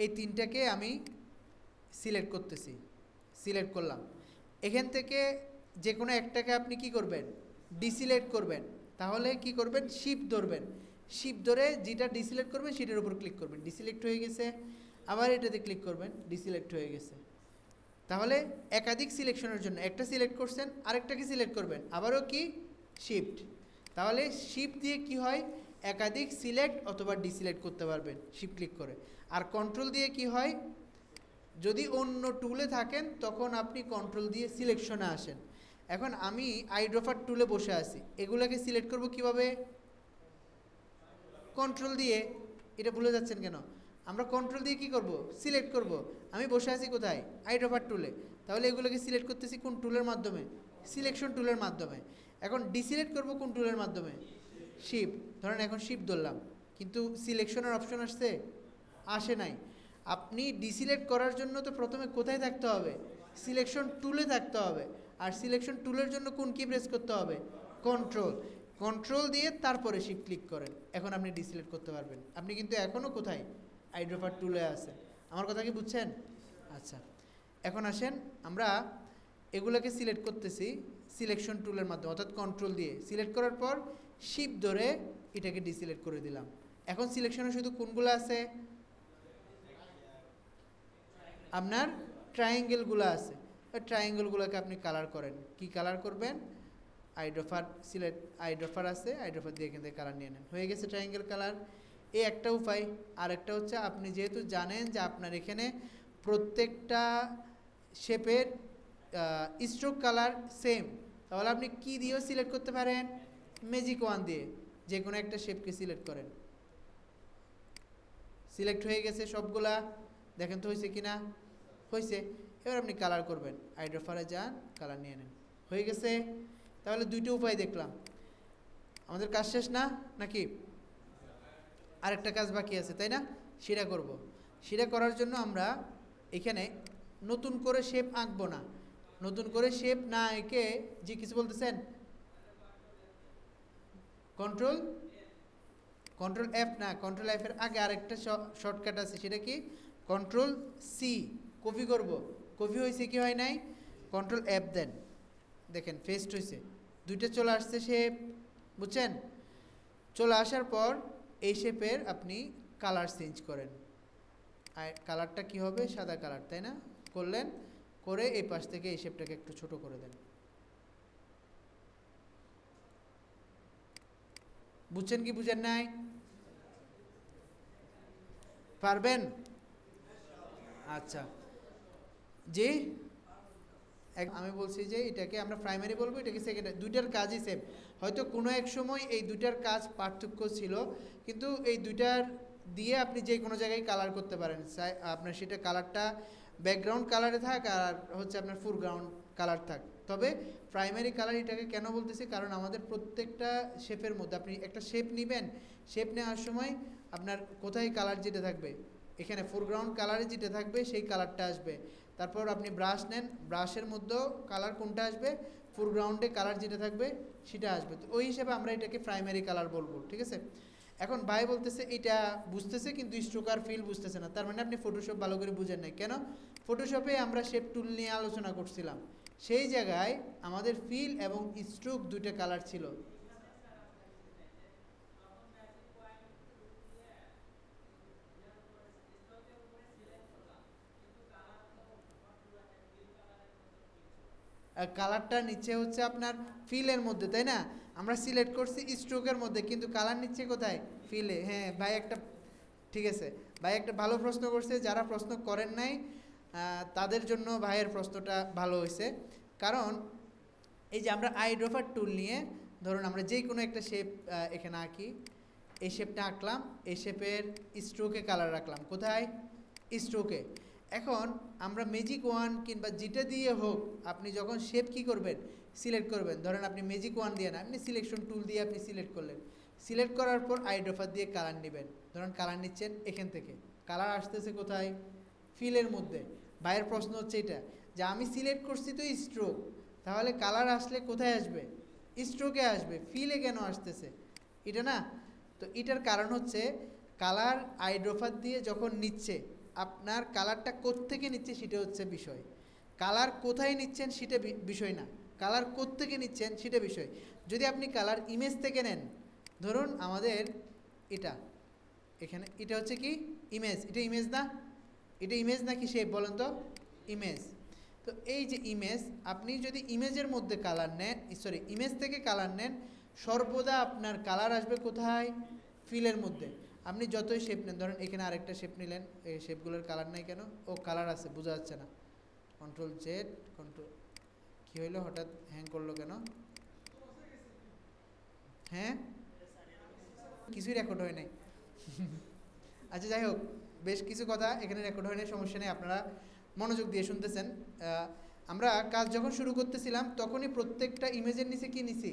[SPEAKER 1] এই তিনটাকে আমি সিলেক্ট করতেছি। সিলেক্ট করলাম। এখান থেকে যে কোনো একটাকে আপনি কি করবেন? ডিসিলেক্ট করবেন। তাহলে কি করবেন? শিফট ধরবেন। শিফট ধরে যেটা ডিসিলেক্ট করবেন সেটার উপর ক্লিক করবেন। ডিসিলেক্ট হয়ে গেছে, আবার এটাতে ক্লিক করবেন, ডিসিলেক্ট হয়ে গেছে। তাহলে একাধিক সিলেকশনের জন্য একটা সিলেক্ট করছেন, আরেকটাকে সিলেক্ট করবেন, আবারও কি? শিফট। তাহলে শিফট দিয়ে কি হয়? একাধিক সিলেক্ট অথবা ডিসিলেক্ট করতে পারবেন শিফট ক্লিক করে। আর কন্ট্রোল দিয়ে কি হয়? যদি অন্য টুলে থাকেন তখন আপনি কন্ট্রোল দিয়ে সিলেকশনে আসেন। এখন আমি আইড্রপার টুলে বসে আছি, এগুলোকে সিলেক্ট করব কিভাবে? কন্ট্রোল দিয়ে। এটা ভুলে যাচ্ছেন কেন? আমরা কন্ট্রোল দিয়ে কি করব? সিলেক্ট করব। আমি বসে আছি কোথায়? আইড্রপার টুলে। তাহলে এগুলোকে সিলেক্ট করতেছি কোন টুলের মাধ্যমে? সিলেকশন টুলের মাধ্যমে। এখন ডিসিলেক্ট করব কোন টুলের মাধ্যমে? শিফট। ধরেন এখন শিফট ধরলাম, কিন্তু সিলেকশনের অপশন আসছে? আসে নাই। আপনি ডিসিলেক্ট করার জন্য তো প্রথমে কোথায় থাকতে হবে? সিলেকশন টুলে থাকতে হবে। আর সিলেকশন টুলের জন্য কোন কি প্রেস করতে হবে? কন্ট্রোল। কন্ট্রোল দিয়ে তারপরে শিফট ক্লিক করেন, এখন আপনি ডিসিলেক্ট করতে পারবেন। আপনি কিন্তু এখনও কোথায়? আইড্রপার টুলে আছেন। আমার কথা কি বুঝছেন? আচ্ছা, এখন আসেন আমরা এগুলোকে সিলেক্ট করতেছি সিলেকশন টুলের মাধ্যমে, অর্থাৎ কন্ট্রোল দিয়ে। সিলেক্ট করার পর শিফট ধরে এটাকে ডিসিলেক্ট করে দিলাম। এখন সিলেকশনে শুধু কোনগুলো আছে? আপনার ট্রায়াঙ্গেলগুলো আছে। ওই ট্রায়াঙ্গেলগুলোকে আপনি কালার করেন। কি কালার করবেন? আইড্রপার সিলেক্ট, আইড্রপার আছে, আইড্রপার দিয়ে এখান থেকে কালার নিয়ে নেন। হয়ে গেছে ট্রায়াঙ্গেল কালার। এই একটা উপায়। আর একটা হচ্ছে, আপনি যেহেতু জানেন যে আপনার এখানে প্রত্যেকটা শেপের স্ট্রোক কালার সেম, তাহলে আপনি কি দিয়েও সিলেক্ট করতে পারেন? ম্যাজিক ওয়ান দিয়ে যে কোনো একটা শেপকে সিলেক্ট করেন। সিলেক্ট হয়ে গেছে সবগুলা। দেখেন তো হয়েছে কিনা? হয়েছে। এবার আপনি কালার করবেন, আইড্রপারে যান, কালার নিয়ে নেন। হয়ে গেছে। তাহলে দুইটা উপায় দেখলাম। আমাদের কাজ শেষ না নাকি? আরেকটা কাজ বাকি আছে, তাই না? সেটা করব। সেটা করার জন্য আমরা এখানে নতুন করে শেপ আঁকবো না। নতুন করে শেপ না এঁকে, যে কিছু বলতেছেন? কন্ট্রোল কন্ট্রোল এফ না, কন্ট্রোল এফ এর আগে আরেকটা শর্টকাট আছে, সেটা কি? Control C. কপি করব। কপি হয়েছে কি হয় নাই? কন্ট্রোল এফ দেন, দেখেন ফেস্ট হয়েছে, দুইটা চলে আসছে শেপ। বুঝছেন? চলে আসার পর এই শেপের আপনি কালার চেঞ্জ করেন। আর কালারটা কি হবে? সাদা কালার, তাই না? করলেন, করে এই পাশ থেকে এই শেপটাকে একটু ছোট করে দেন। বুঝছেন কি বুঝেন নাই? পারবেন? আচ্ছা, জি। আমি বলছি যে এটাকে আমরা প্রাইমারি বলবো, এটাকে সেকেন্ডারি। দুইটার কাজই সেম। হয়তো কোনো এক সময় এই দুইটার কাজ পার্থক্য ছিল, কিন্তু এই দুইটার দিয়ে আপনি যে কোনো জায়গায় কালার করতে পারেন। আপনার সেটা কালারটা ব্যাকগ্রাউন্ড কালারে থাক আর হচ্ছে আপনার ফোরগ্রাউন্ড কালার থাক। তবে প্রাইমারি কালার এটাকে কেন বলতেছি? কারণ আমাদের প্রত্যেকটা শেপের মধ্যে আপনি একটা শেপ নেবেন, শেপ নেওয়ার সময় আপনার কোথায় কালার যেটা থাকবে? এখানে ফোরগ্রাউন্ড কালারে যেটা থাকবে সেই কালারটা আসবে। তারপর আপনি ব্রাশ নেন, ব্রাশের মধ্যেও কালার কোনটা আসবে? ফোরগ্রাউন্ডে কালার যেটা থাকবে সেটা আসবে। তো ওই হিসেবে আমরা এটাকে প্রাইমারি কালার বলবো, ঠিক আছে? এখন ভাই বলতেছে এটা বুঝতেছে কিন্তু স্ট্রোক আর ফিল বুঝতেছে না। তার মানে আপনি ফটোশপ ভালো করে বুঝেন নাই। কেন? ফটোশপে আমরা শেপ টুল নিয়ে আলোচনা করছিলাম, সেই জায়গায় আমাদের ফিল এবং স্ট্রোক দুইটা কালার ছিল। কালারটা নিচ্ছে হচ্ছে আপনার ফিলের মধ্যে, তাই না? আমরা সিলেক্ট করছি স্ট্রোকের মধ্যে, কিন্তু কালার নিচ্ছে কোথায়? ফিলে। হ্যাঁ ভাই, একটা ঠিক আছে, ভাই একটা ভালো প্রশ্ন করছে, যারা প্রশ্ন করেন নাই তাদের জন্য ভাইয়ের প্রশ্নটা ভালো হয়েছে। কারণ এই যে আমরা আইড্রপার টুল নিয়ে ধরুন আমরা যে কোনো একটা শেপ এখানে আঁকি, এই শেপটা আঁকলাম, এই শেপের স্ট্রোকে কালার রাখলাম, কোথায়? স্ট্রোকে। এখন আমরা ম্যাজিক ওয়ান কিংবা যেটা দিয়ে হোক আপনি যখন শেপ কী করবেন, সিলেক্ট করবেন। ধরেন আপনি ম্যাজিক ওয়ান দিয়ে না, আপনি সিলেকশন টুল দিয়ে আপনি সিলেক্ট করলেন। সিলেক্ট করার পর আইড্রপার দিয়ে কালার নেবেন। ধরুন কালার নিচ্ছেন এখান থেকে, কালার আসতেছে কোথায়? ফিলের মধ্যে। ভাইয়ের প্রশ্ন হচ্ছে এটা যে আমি সিলেক্ট করছি তো স্ট্রোক, তাহলে কালার আসলে কোথায় আসবে? স্ট্রোকে আসবে, ফিলে কেন আসতেছে? এটা না। তো এটার কারণ হচ্ছে কালার আইড্রপার দিয়ে যখন নিচ্ছে, আপনার কালারটা কোত্থেকে নিচ্ছে সেটা হচ্ছে বিষয়। কালার কোথায় নিচ্ছেন সেটা বিষয় না, কালার কোত্থেকে নিচ্ছেন সেটা বিষয়। যদি আপনি কালার ইমেজ থেকে নেন, ধরুন আমাদের এটা এখানে, এটা হচ্ছে কি ইমেজ, এটা ইমেজ না? এটা ইমেজ নাকি শেপ বলেন তো? ইমেজ। তো এই যে ইমেজ, আপনি যদি ইমেজের মধ্যে কালার নেন, সরি ইমেজ থেকে কালার নেন, সর্বদা আপনার কালার আসবে কোথায়? ফিলের মধ্যে। আপনি যতই শেপ নেন, ধরেন এখানে আরেকটা শেপ নিলেন, এই শেপগুলোর কালার নাই কেন? ও কালার আছে, বোঝা যাচ্ছে না। কন্ট্রোল জেড, কন্ট্রোল, কী হইলো, হঠাৎ হ্যাং করলো কেন? হ্যাঁ, কিছুই রেকর্ড হয় নাই। আচ্ছা যাই হোক, বেশ কিছু কথা এখানে রেকর্ড হয় নাই, সমস্যা নেই, আপনারা মনোযোগ দিয়ে শুনতেছেন। আমরা কাজ যখন শুরু করতেছিলাম তখনই প্রত্যেকটা ইমেজের নিচে কি নিছি?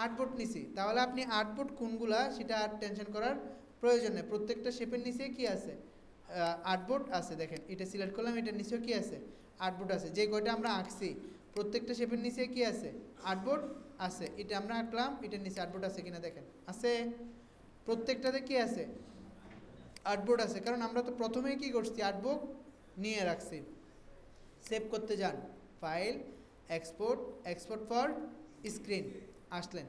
[SPEAKER 1] আর্টবোর্ড নিছি। তাহলে আপনি আর্টবোর্ড কোনগুলা সেটা আর টেনশন করার প্রয়োজন নেই। প্রত্যেকটা শেপের নিচে কি আছে? আর্টবোর্ড আছে। দেখেন এটা সিলেক্ট করলাম, এটার নিচেও কি আছে? আর্টবোর্ড আছে। যে কয়টা আমরা আঁকছি প্রত্যেকটা শেপের নিচে কি আছে? আর্টবোর্ড আছে। এটা আমরা আঁকলাম, এটার নিচে আর্টবোর্ড আছে কিনা দেখেন, আছে। প্রত্যেকটাতে কি আছে? আর্টবোর্ড আছে। কারণ আমরা তো প্রথমেই কি করছি? আর্টবোর্ড নিয়ে রাখছি। সেভ করতে যান, file, export, export for screen, আসলেন।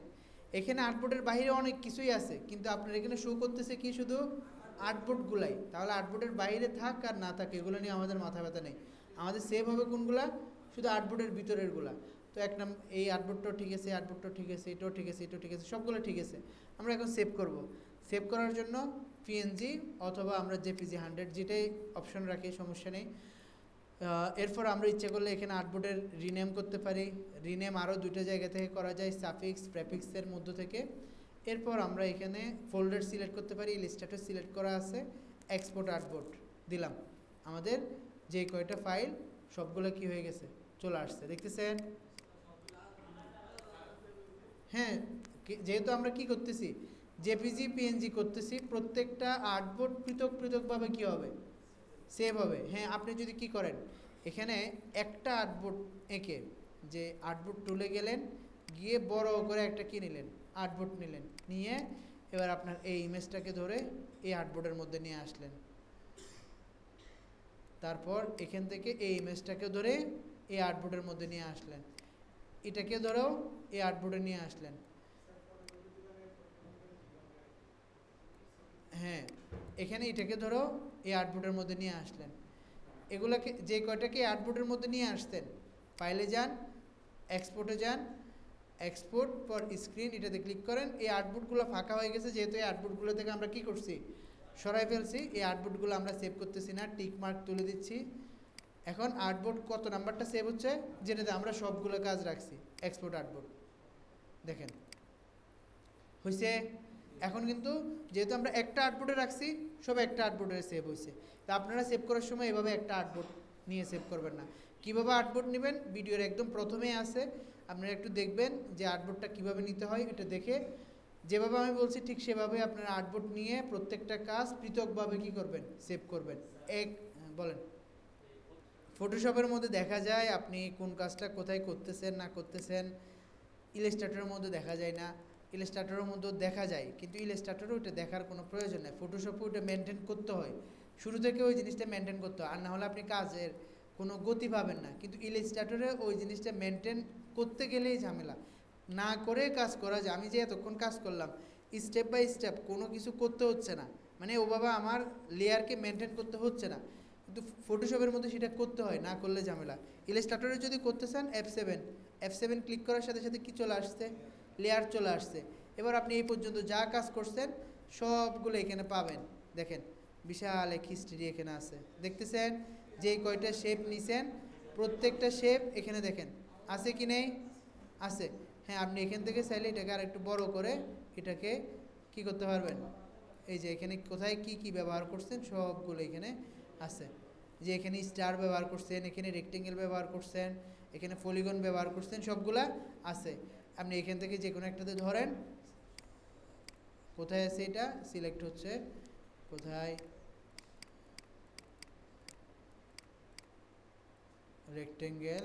[SPEAKER 1] এখানে আর্টবোর্ডের বাইরে অনেক কিছুই আছে, কিন্তু আপনার এখানে শো করতেছে কি? শুধু আর্টবোর্ডগুলাই। তাহলে আর্টবোর্ডের বাইরে থাক আর না থাক এগুলো নিয়ে আমাদের মাথা ব্যথা নেই। আমাদের সেভ হবে কোনগুলা? শুধু আর্টবোর্ডের ভিতরেরগুলা। তো এক নাম এই আর্টবোর্ডটাও ঠিক আছে, আর্টবোর্ডটাও ঠিক আছে, এটাও ঠিক আছে, এটাও ঠিক আছে, সবগুলো ঠিক আছে। আমরা এখন সেভ করব। সেভ করার জন্য পিএনজি অথবা আমরা জেপিজি 100 যেটাই অপশন রাখি, সমস্যা নেই। এরপর আমরা ইচ্ছে করলে এখানে আর্টবোর্ডের রিনেম করতে পারি। রিনেম আরও দুটো জায়গা থেকে করা যায়, সাফিক্স, প্রেফিক্সের মধ্য থেকে। এরপর আমরা এখানে ফোল্ডার সিলেক্ট করতে পারি, লিস্টারটা সিলেক্ট করা আছে, এক্সপোর্ট আর্টবোর্ড দিলাম। আমাদের যে কয়টা ফাইল সবগুলো কি হয়ে গেছে? চলে আসছে, দেখতেছেন? হ্যাঁ, যেহেতু আমরা কি করতেছি? জেপিজি পিএনজি করতেছি, প্রত্যেকটা আর্টবোর্ড পৃথক পৃথকভাবে কী হবে? সেভ হবে। হ্যাঁ, আপনি যদি কি করেন, এখানে একটা আর্টবোর্ড এঁকে, যে আর্টবোর্ড টুলে গেলেন, গিয়ে বড় করে একটা কি নিলেন? আর্টবোর্ড নিলেন, নিয়ে এবার আপনার এই ইমেজটাকে ধরে এই আর্টবোর্ডের মধ্যে নিয়ে আসলেন। তারপর এখান থেকে এই ইমেজটাকে ধরে এই আর্টবোর্ডের মধ্যে নিয়ে আসলেন, এটাকে ধরেও এই আর্টবোর্ডে নিয়ে আসলেন। হ্যাঁ, এখানে এটাকে ধরো এই আর্টবোর্ডের মধ্যে নিয়ে আসলেন। এগুলোকে যে কয়টাকে আর্টবোর্ডের মধ্যে নিয়ে আসতেন, ফাইলে যান, এক্সপোর্টে যান, এক্সপোর্ট ফর স্ক্রিন, এটাতে ক্লিক করেন। এই আর্টবোর্ডগুলো ফাঁকা হয়ে গেছে, যেহেতু এই আর্টবোর্ডগুলো থেকে আমরা কি করছি? সরাই ফেলছি। এই আর্টবোর্ডগুলো আমরা সেভ করতেছি না, টিক মার্ক তুলে দিচ্ছি। এখন আর্টবোর্ড কত নাম্বারটা সেভ হচ্ছে? যেটাতে আমরা সবগুলো কাজ রাখছি, এক্সপোর্ট আর্টবোর্ড। দেখেন হয়েছে। এখন কিন্তু যেহেতু আমরা একটা আর্টবোর্ডে রাখছি, সব একটা আর্টবোর্ডে সেভ হয়েছে। তা আপনারা সেভ করার সময় এভাবে একটা আর্টবোর্ড নিয়ে সেভ করবেন না। কীভাবে আর্টবোর্ড নেবেন ভিডিওর একদম প্রথমেই আছে, আপনারা একটু দেখবেন যে আর্টবোর্ডটা কীভাবে নিতে হয়। এটা দেখে যেভাবে আমি বলছি ঠিক সেভাবে আপনারা আর্টবোর্ড নিয়ে প্রত্যেকটা কাজ পৃথকভাবে কী করবেন? সেভ করবেন। বলেন। ফটোশপের মধ্যে দেখা যায় আপনি কোন কাজটা কোথায় করতেছেন না করতেছেন, ইলাস্ট্রেটরের মধ্যে দেখা যায় না। ইলাস্ট্রেটরের মধ্যেও দেখা যায়, কিন্তু ইলাস্ট্রেটরও ওটা দেখার কোনো প্রয়োজন নেই। ফটোশপে ওটা মেনটেন করতে হয়, শুরু থেকে ওই জিনিসটা মেনটেন করতে হয়, আর না হলে আপনি কাজের কোনো গতি পাবেন না। কিন্তু ইলাস্ট্রেটরে ওই জিনিসটা মেনটেন করতে গেলেই ঝামেলা, না করে কাজ করা যায়। আমি যে এতক্ষণ কাজ করলাম, স্টেপ বাই স্টেপ কোনো কিছু করতে হচ্ছে না, মানে ওভাবে আমার লেয়ারকে মেনটেন করতে হচ্ছে না। কিন্তু ফটোশপের মধ্যে সেটা করতে হয়, না করলে ঝামেলা। ইলাস্ট্রেটরে যদি করতে চান F7 ক্লিক করার সাথে সাথে কি চলে আসছে? লেয়ার চলে আসছে। এবার আপনি এই পর্যন্ত যা কাজ করছেন সবগুলো এখানে পাবেন। দেখেন বিশাল এক হিস্ট্রি এখানে আছে। দেখতেছেন যেই কয়টা শেপ নিছেন প্রত্যেকটা শেপ এখানে দেখেন আছে কি নেই? আছে। হ্যাঁ, আপনি এখান থেকে চাইলে এটাকে আর একটু বড় করে এটাকে কি করতে পারবেন, এই যে এখানে কোথায় কি কি ব্যবহার করছেন সবগুলো এখানে আছে। যে এখানে স্টার ব্যবহার করছেন, এখানে রেক্টেঙ্গেল ব্যবহার করছেন, এখানে পলিগন ব্যবহার করছেন, সবগুলা আছে। আপনি এখান থেকে যে কোনো একটাতে ধরেন, কোথায় আছে এটা সিলেক্ট হচ্ছে, কোথায় রেক্টেঙ্গেল,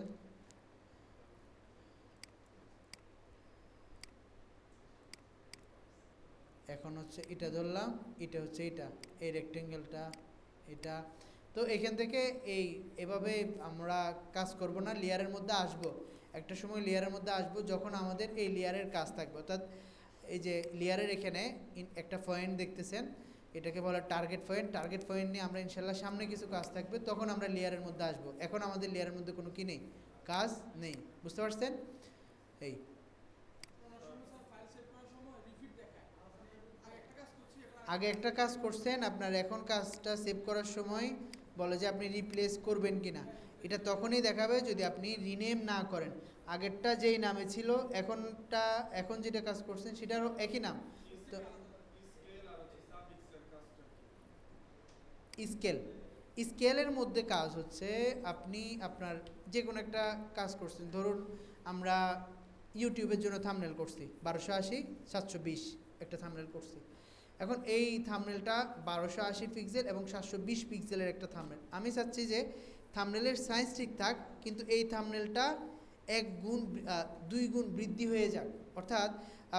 [SPEAKER 1] এখন হচ্ছে এটা ধরলাম, এটা হচ্ছে এটা, এই রেক্টেঙ্গেলটা এটা। তো এখান থেকে এভাবে আমরা কাজ করব না, লেয়ারের মধ্যে আসব। একটা সময় লেয়ারের মধ্যে আসব যখন আমাদের এই লেয়ারের কাজ থাকবে, অর্থাৎ এই যে লেয়ারের এখানে একটা পয়েন্ট দেখতেছেন, এটাকে বলা টার্গেট পয়েন্ট। টার্গেট পয়েন্ট নিয়ে আমরা ইনশাল্লাহ সামনে কিছু কাজ থাকবে, তখন আমরা লেয়ারের মধ্যে আসব। এখন আমাদের লেয়ারের মধ্যে কোনো কি নেই, কাজ নেই। বুঝতে পারছেন? এই আগে একটা কাজ করছেন আপনার, এখন কাজটা সেভ করার সময় বলে যে আপনি রিপ্লেস করবেন কিনা। এটা তখনই দেখাবে যদি আপনি রিনেম না করেন। আগেরটা যেই নামে ছিল এখন যেটা কাজ করছেন সেটারও একই নাম। তো স্কেল, স্কেলের মধ্যে কাজ হচ্ছে আপনি আপনার যে কোনো একটা কাজ করছেন, ধরুন আমরা ইউটিউবের জন্য থাম্বনেল করছি 1280x720 একটা থাম্বনেল করছি। এখন এই থাম্বনেলটা 1280 পিক্সেল এবং 720 পিক্সেলের একটা থাম্বনেল। আমি চাচ্ছি যে থাম্বনেলের সাইজ ঠিক থাক, কিন্তু এই থাম্বনেলটা 2 গুণ বৃদ্ধি হয়ে যাক, অর্থাৎ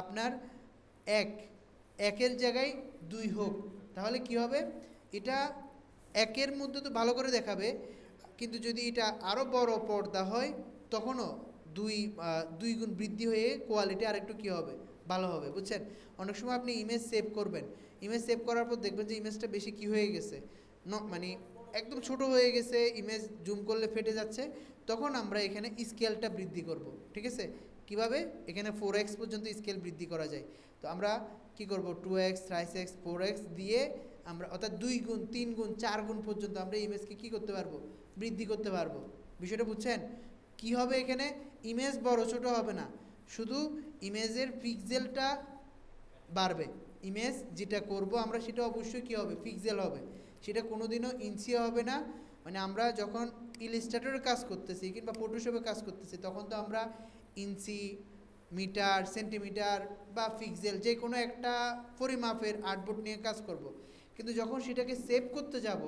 [SPEAKER 1] আপনার একের জায়গায় 2 হোক। তাহলে কি হবে, এটা একের মধ্যে তো ভালো করে দেখাবে, কিন্তু যদি এটা আরও বড় পর্দা হয় তখনও 2 গুণ বৃদ্ধি হয়ে কোয়ালিটি আরেকটু কী হবে, ভালো হবে। বুঝছেন? অনেক সময় আপনি ইমেজ সেভ করবেন, ইমেজ সেভ করার পর দেখবেন যে ইমেজটা বেশি কি হয়ে গেছে, মানে একদম ছোট হয়ে গেছে, ইমেজ জুম করলে ফেটে যাচ্ছে। তখন আমরা এখানে স্কেলটা বৃদ্ধি করব। ঠিক আছে? কিভাবে? এখানে 4x পর্যন্ত স্কেল বৃদ্ধি করা যায়। তো আমরা কি করব, 2x 3x 4x দিয়ে আমরা, অর্থাৎ 2 গুণ 3 গুণ 4 গুণ পর্যন্ত আমরা ইমেজকে কী করতে পারবো, বৃদ্ধি করতে পারবো। বিষয়টা বুঝছেন? কি হবে এখানে, ইমেজ বড় ছোট হবে না, শুধু ইমেজের পিক্সেলটা বাড়বে। ইমেজ যেটা করব আমরা সেটা অবশ্যই কী হবে, পিক্সেল হবে, সেটা কোনোদিনও ইঞ্চি হবে না। মানে আমরা যখন ইলাস্ট্রেটরে কাজ করতেছি কিংবা ফটোশপে কাজ করতেছি তখন তো আমরা ইঞ্চি, মিটার, সেন্টিমিটার বা পিক্সেল যে কোনো একটা পরিমাপের আর্টবোর্ড নিয়ে কাজ করব। কিন্তু যখন সেটাকে সেভ করতে যাব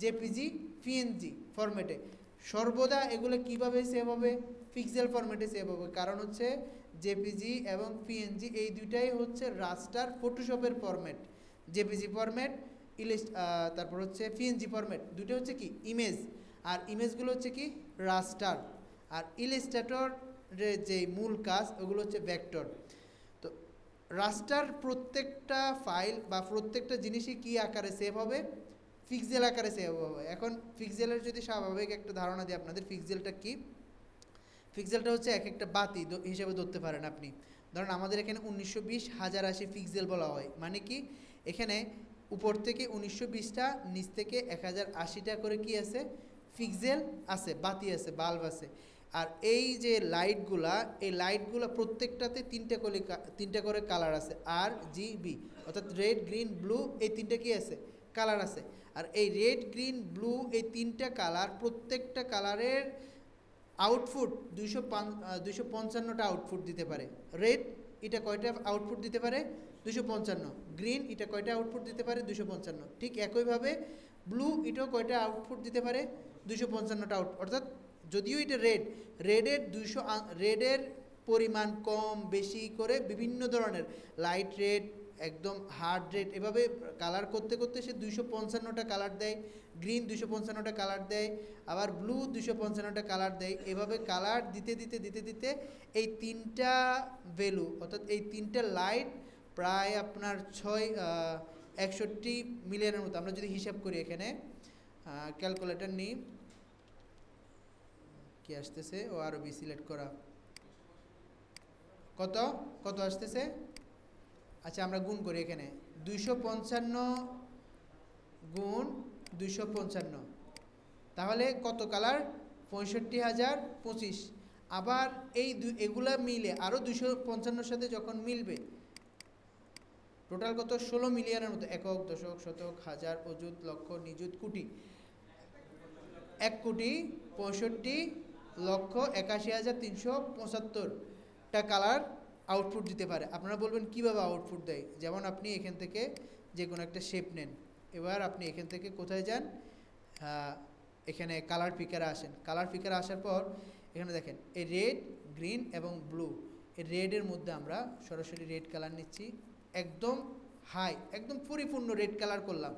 [SPEAKER 1] জেপিজি, পিএনজি ফরম্যাটে, সর্বদা এগুলো কিভাবে সেভ হবে, পিক্সেল ফরম্যাটে সেভ হবে। কারণ হচ্ছে জেপিজি এবং পিএনজি এই দুইটাই হচ্ছে রাস্টার ফটোশপের ফরম্যাট। জেপিজি ফরম্যাট তারপর হচ্ছে পিএনজি ফরম্যাট, দুটো হচ্ছে কি ইমেজ, আর ইমেজগুলো হচ্ছে কি রাস্টার। আর ইলাস্ট্রেটরের যে মূল কাজ ওগুলো হচ্ছে ভেক্টর। তো রাস্টার প্রত্যেকটা ফাইল বা প্রত্যেকটা জিনিসই কী আকারে সেভ হবে, পিক্সেল আকারে সেভ হবে। এখন পিক্সেলের যদি স্বাভাবিক একটা ধারণা দিই আপনাদের, পিক্সেলটা কি, পিক্সেলটা হচ্ছে এক একটা বাতি হিসেবে ধরতে পারেন আপনি। ধরুন আমাদের এখানে 1920 1080 পিক্সেল বলা হয়, মানে কি এখানে উপর থেকে 1920টা, নিচ থেকে 1080টা করে কি আছে, পিক্সেল আছে, বাতি আছে, বাল্ব আছে। আর এই যে লাইটগুলা, এই লাইটগুলা প্রত্যেকটাতে তিনটা করে কালার আছে, আর জি বি, অর্থাৎ রেড, গ্রিন, ব্লু, এই তিনটা কি আছে, কালার আছে। আর এই রেড, গ্রিন, ব্লু এই তিনটা কালার, প্রত্যেকটা কালারের আউটপুট 255টা আউটপুট দিতে পারে। রেড এটা কয়টা আউটপুট দিতে পারে, 255। গ্রিন এটা কয়টা আউটপুট দিতে পারে, 255। ঠিক একইভাবে ব্লু এটাও কয়টা আউটপুট দিতে পারে, 255টা আউটপুট। অর্থাৎ যদিও এটা রেডের পরিমাণ কম বেশি করে বিভিন্ন ধরনের লাইট রেড, একদম হার্ড রেড, এভাবে কালার করতে করতে সে 255টা কালার দেয়। গ্রিন 255টা কালার দেয়, আবার ব্লু 255টা কালার দেয়। এভাবে কালার দিতে দিতে দিতে দিতে এই তিনটা ভ্যালু, অর্থাৎ এই তিনটা লাইট প্রায় আপনার 61 মিলিয়নের মতো। আমরা যদি হিসাব করি এখানে ক্যালকুলেটর নিই, কি আসতেছে, ও আরও বি সিলেক্ট করা, কত কত আসতেছে। আচ্ছা আমরা গুণ করি এখানে 255 গুণ 255, তাহলে কত কালার? 65,025। আবার এগুলা মিলে আরও 255 সাথে যখন মিলবে, টোটাল কত? 16 মিলিয়নের মতো। একক, দশক, শতক, হাজার, অযুত, লক্ষ, নিযুত, কোটি। 1,65,81,375টা কালার আউটপুট দিতে পারে। আপনারা বলবেন কিভাবে আউটপুট দেয়? যেমন আপনি এখান থেকে যে কোনো একটা শেপ নেন, এবার আপনি এখান থেকে কোথায় যান? এখানে কালার পিকারে আসেন। কালার পিকারে আসার পর এখানে দেখেন এই রেড, গ্রিন এবং ব্লু। এই রেডের মধ্যে আমরা সরাসরি রেড কালার নিচ্ছি, একদম হাই, একদম পরিপূর্ণ রেড কালার করলাম।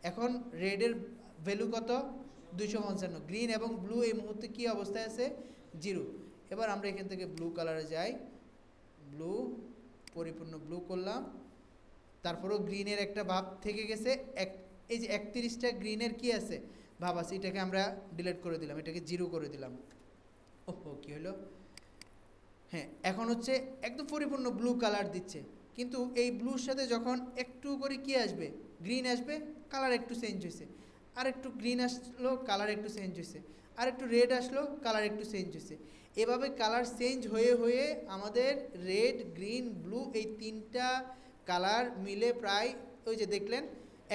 [SPEAKER 1] এখন রেডের ভ্যালু কত? 255। গ্রিন এবং ব্লু এই মুহূর্তে কী অবস্থায় আছে? 0। এবার আমরা এখান থেকে ব্লু কালারে যাই, ব্লু, পরিপূর্ণ ব্লু করলাম। তারপরেও গ্রিনের একটা ভাব থেকে গেছে, এই যে 31টা গ্রিনের কি আছে? ভাব আছে। এটাকে আমরা ডিলিট করে দিলাম, এটাকে 0 করে দিলাম। ওহো, কী হলো? হ্যাঁ, এখন হচ্ছে একদম পরিপূর্ণ ব্লু কালার দিচ্ছে, কিন্তু এই ব্লুর সাথে যখন একটু করে কি আসবে? গ্রিন আসবে, কালার একটু চেঞ্জ হয়েছে। আর একটু গ্রিন আসলো, কালার একটু চেঞ্জ হয়েছে। আর একটু রেড আসলো, কালার একটু চেঞ্জ হয়েছে। এভাবে কালার চেঞ্জ হয়ে হয়ে আমাদের রেড, গ্রিন, ব্লু এই 3টা কালার মিলে প্রায় ওই যে দেখলেন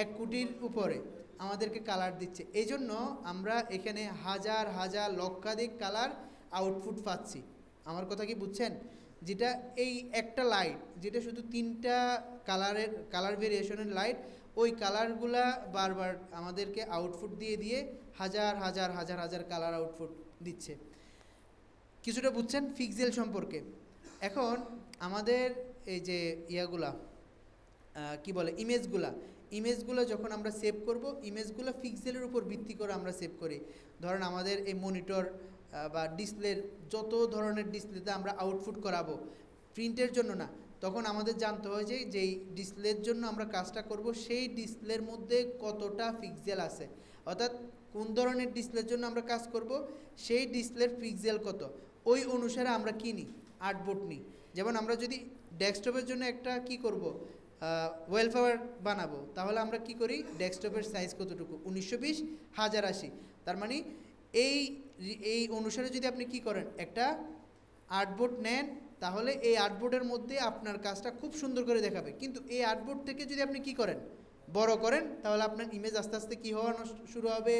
[SPEAKER 1] 1 কোটির উপরে আমাদেরকে কালার দিচ্ছে। এই জন্য আমরা এখানে হাজার হাজার লক্ষাধিক কালার আউটপুট পাচ্ছি। আমার কথা কি বুঝছেন? যেটা এই একটা লাইট, যেটা শুধু 3টা কালার ভেরিয়েশনের লাইট, ওই কালারগুলা বারবার আমাদেরকে আউটপুট দিয়ে দিয়ে হাজার হাজার হাজার হাজার কালার আউটপুট দিচ্ছে। কিছুটা বুঝছেন পিক্সেল সম্পর্কে? এখন আমাদের এই যে ইয়াগুলা কি বলে, ইমেজগুলো যখন আমরা সেভ করব, ইমেজগুলো পিক্সেলের উপর ভিত্তি করে আমরা সেভ করি। ধরেন আমাদের এই মনিটর বা ডিসপ্লের যত ধরনের ডিসপ্লেতে আমরা আউটপুট করাবো, প্রিন্টের জন্য না, তখন আমাদের জানতে হয় যে যেই ডিসপ্লের জন্য আমরা কাজটা করব সেই ডিসপ্লের মধ্যে কতটা পিক্সেল আছে, অর্থাৎ কোন ধরনের ডিসপ্লের জন্য আমরা কাজ করব সেই ডিসপ্লের পিক্সেল কত, ওই অনুসারে আমরা কিনি আর্টবোর্ড নিই। যেমন আমরা যদি ডেস্কটপের জন্য একটা কি করব, ওয়েলফেয়ার বানাবো, তাহলে আমরা কি করি? ডেস্কটপের সাইজ কতটুকু? 1920x1080। তার মানে এই অনুসারে যদি আপনি কি করেন, একটা আর্টবোর্ড নেন, তাহলে এই আর্টবোর্ডের মধ্যে আপনার কাজটা খুব সুন্দর করে দেখাবে। কিন্তু এই আর্টবোর্ড থেকে যদি আপনি কি করেন, বড় করেন, তাহলে আপনার ইমেজ আস্তে আস্তে কী হওয়া শুরু হবে?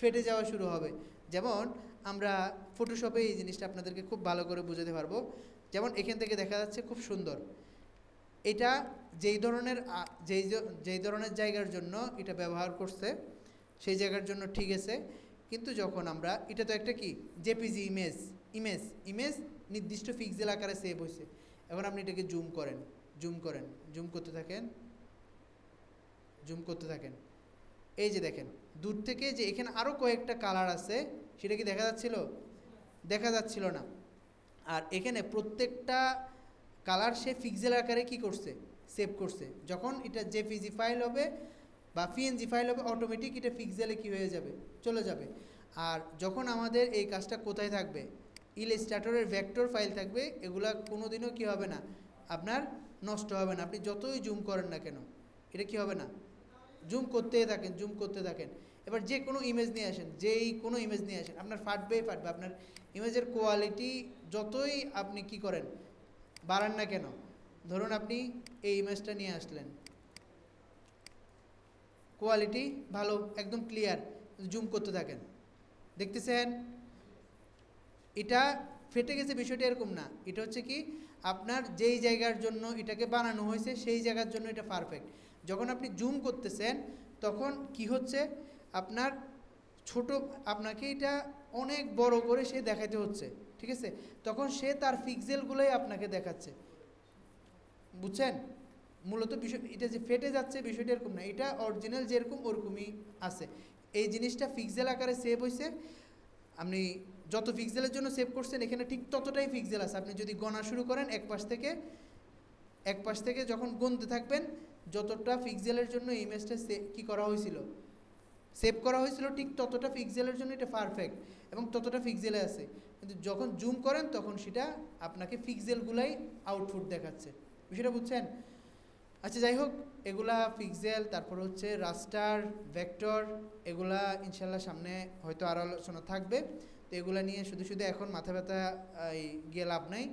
[SPEAKER 1] ফেটে যাওয়া শুরু হবে। যেমন আমরা ফটোশপে এই জিনিসটা আপনাদেরকে খুব ভালো করে বোঝাতে পারবো। যেমন এখান থেকে দেখা যাচ্ছে খুব সুন্দর, এটা যেই ধরনের জায়গার জন্য এটা ব্যবহার করছে সেই জায়গার জন্য ঠিক আছে, কিন্তু যখন আমরা এটা তো একটা কি জেপিজি ইমেজ নির্দিষ্ট পিক্সেল আকারে সেভ হয়েছে। এখন আপনি এটাকে জুম করতে থাকেন, এই যে দেখেন দূর থেকে যে এখানে আরও কয়েকটা কালার আছে, সেটা কি দেখা যাচ্ছিল না। আর এখানে প্রত্যেকটা কালার সে পিক্সেল আকারে কি করছে? সেভ করছে। যখন এটা জেপিজি ফাইল হবে বা পিএনজি ফাইল হবে, অটোমেটিক এটা পিক্সেলে কি হয়ে যাবে? চলে যাবে। আর যখন আমাদের এই কাজটা কোথায় থাকবে? ইলাস্ট্রেটরের ভেক্টর ফাইল থাকবে, এগুলা কোনোদিনও কি হবে না, আপনার নষ্ট হবে না। আপনি যতই জুম করেন না কেন, এটা কি হবে না, জুম করতে থাকেন। এবার যে কোনো ইমেজ নিয়ে আসেন, আপনার ফাটবে। আপনার ইমেজের কোয়ালিটি যতই আপনি কি করেন, বাড়ান না কেন, ধরুন আপনি এই ইমেজটা নিয়ে আসলেন, কোয়ালিটি ভালো, একদম ক্লিয়ার, জুম করতে থাকেন, দেখতেছেন এটা ফেটে গেছে। বিষয়টা এরকম না, এটা হচ্ছে কি আপনার যেই জায়গার জন্য এটাকে বানানো হয়েছে সেই জায়গার জন্য এটা পারফেক্ট। যখন আপনি জুম করতেছেন তখন কি হচ্ছে, আপনার আপনাকে এটা অনেক বড় করে সে দেখাতে হচ্ছে, ঠিক আছে? তখন সে তার পিক্সেলগুলোই আপনাকে দেখাচ্ছে, বুঝছেন? মূলত বিষয় এটা যে ফেটে যাচ্ছে, বিষয়টা এরকম না, এটা অরিজিনাল যেরকম ওরকমই আছে। এই জিনিসটা পিক্সেল আকারে সেভ হয়েছে, আপনি যত পিক্সেলের জন্য সেভ করছেন এখানে ঠিক ততটাই পিক্সেল আছে। আপনি যদি গণা শুরু করেন এক পাশ থেকে যখন গুনতে থাকবেন, যতটা পিক্সেলের জন্য ইমেজটা কি করা হয়েছিল, সেভ করা হয়েছিল, ঠিক ততটা পিক্সেলের জন্য এটা পারফেক্ট এবং ততটা পিক্সেলে আছে। কিন্তু যখন জুম করেন তখন সেটা আপনাকে পিক্সেলগুলাই আউটপুট দেখাচ্ছে। বিষয়টা বুঝছেন? আচ্ছা, যাই হোক, এগুলা পিক্সেল, তারপর হচ্ছে রাস্টার, ভেক্টর, এগুলা ইনশাল্লাহ সামনে হয়তো আরও আলোচনা থাকবে। তো এগুলা নিয়ে শুধু শুধু এখন মাথা ব্যথা গিয়ে লাভ নাই।